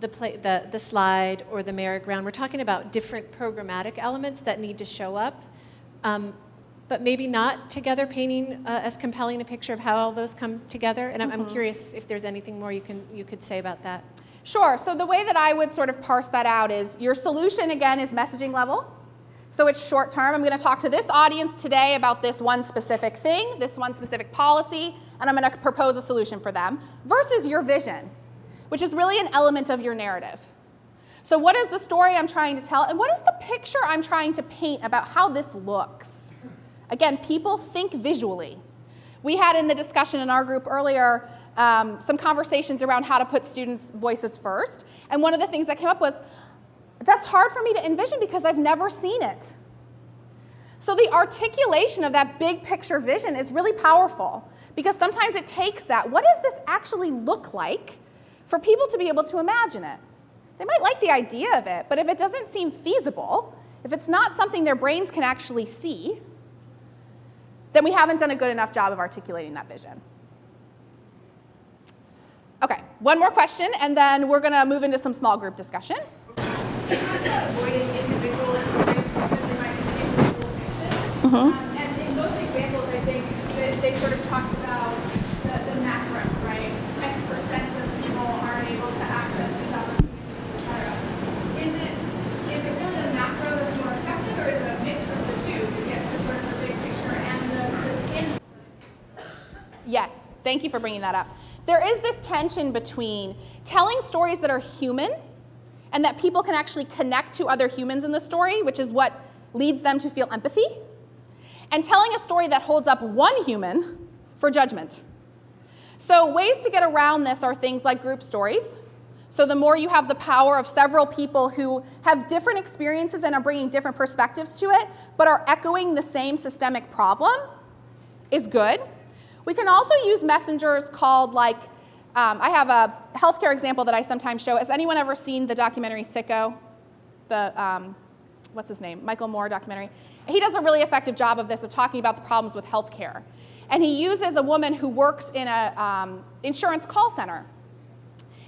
the slide or the merry-go-round. We're talking about different programmatic elements that need to show up, but maybe not together painting as compelling a picture of how all those come together. And I'm curious if there's anything more you could say about that. Sure. So the way that I would sort of parse that out is your solution, again, is messaging level. So it's short term. I'm going to talk to this audience today about this one specific thing, this one specific policy, and I'm going to propose a solution for them, versus your vision, which is really an element of your narrative. So what is the story I'm trying to tell, and what is the picture I'm trying to paint about how this looks? Again, people think visually. We had in the discussion in our group earlier some conversations around how to put students' voices first, and one of the things that came up was, that's hard for me to envision because I've never seen it. So the articulation of that big picture vision is really powerful, because sometimes it takes that, what does this actually look like, for people to be able to imagine it. They might like the idea of it, but if it doesn't seem feasible, if it's not something their brains can actually see, then we haven't done a good enough job of articulating that vision. Okay, one more question, and then we're going to move into some small group discussion. And in both examples, I think they sort of talked about the macro, right? X% of people aren't able to access these opportunities. Yes, thank you for bringing that up. There is this tension between telling stories that are human and that people can actually connect to other humans in the story, which is what leads them to feel empathy, and telling a story that holds up one human for judgment. So ways to get around this are things like group stories. So the more you have the power of several people who have different experiences and are bringing different perspectives to it, but are echoing the same systemic problem, is good. We can also use messengers called like, I have a healthcare example that I sometimes show. Has anyone ever seen the documentary Sicko? The, what's his name? Michael Moore documentary. He does a really effective job of this, of talking about the problems with healthcare. And he uses a woman who works in an insurance call center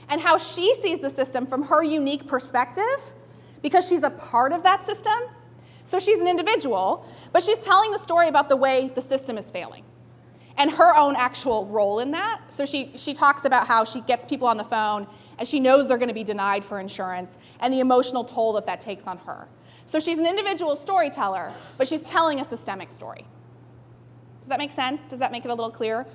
and how she sees the system from her unique perspective because she's a part of that system. So she's an individual, but she's telling the story about the way the system is failing and her own actual role in that. So she talks about how she gets people on the phone and she knows they're going to be denied for insurance and the emotional toll that that takes on her. So she's an individual storyteller, but she's telling a systemic story. Does that make sense? Does that make it a little clearer?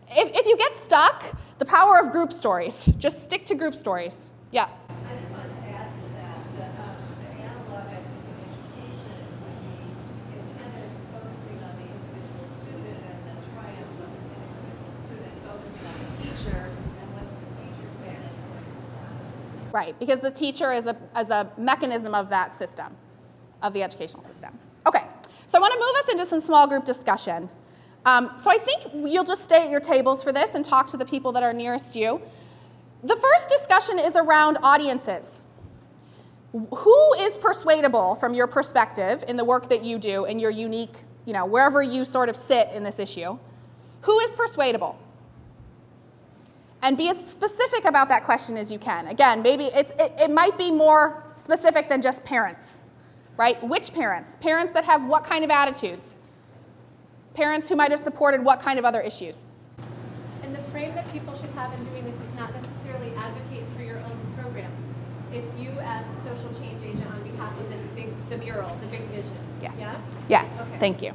If you get stuck, the power of group stories. Just stick to group stories. Yeah? I just wanted to add to that, the analog, I think, of education would be, instead of focusing on the individual student and the triumph of the individual student, focusing on the teacher and what's the teacher's mandatory class. Right, because the teacher is a mechanism of that system, of the educational system. Okay, so I want to move us into some small group discussion. So I think you'll just stay at your tables for this and talk to the people that are nearest you. The first discussion is around audiences. Who is persuadable from your perspective in the work that you do in your unique, wherever you sort of sit in this issue? Who is persuadable? And be as specific about that question as you can. Again, maybe it might be more specific than just parents, right? Which parents? Parents that have what kind of attitudes? Parents who might have supported what kind of other issues? And the frame that people should have in doing this is not necessarily advocate for your own program. It's you as a social change agent on behalf of the mural, the big vision. Yes. Yeah? Yes, Okay. Thank you.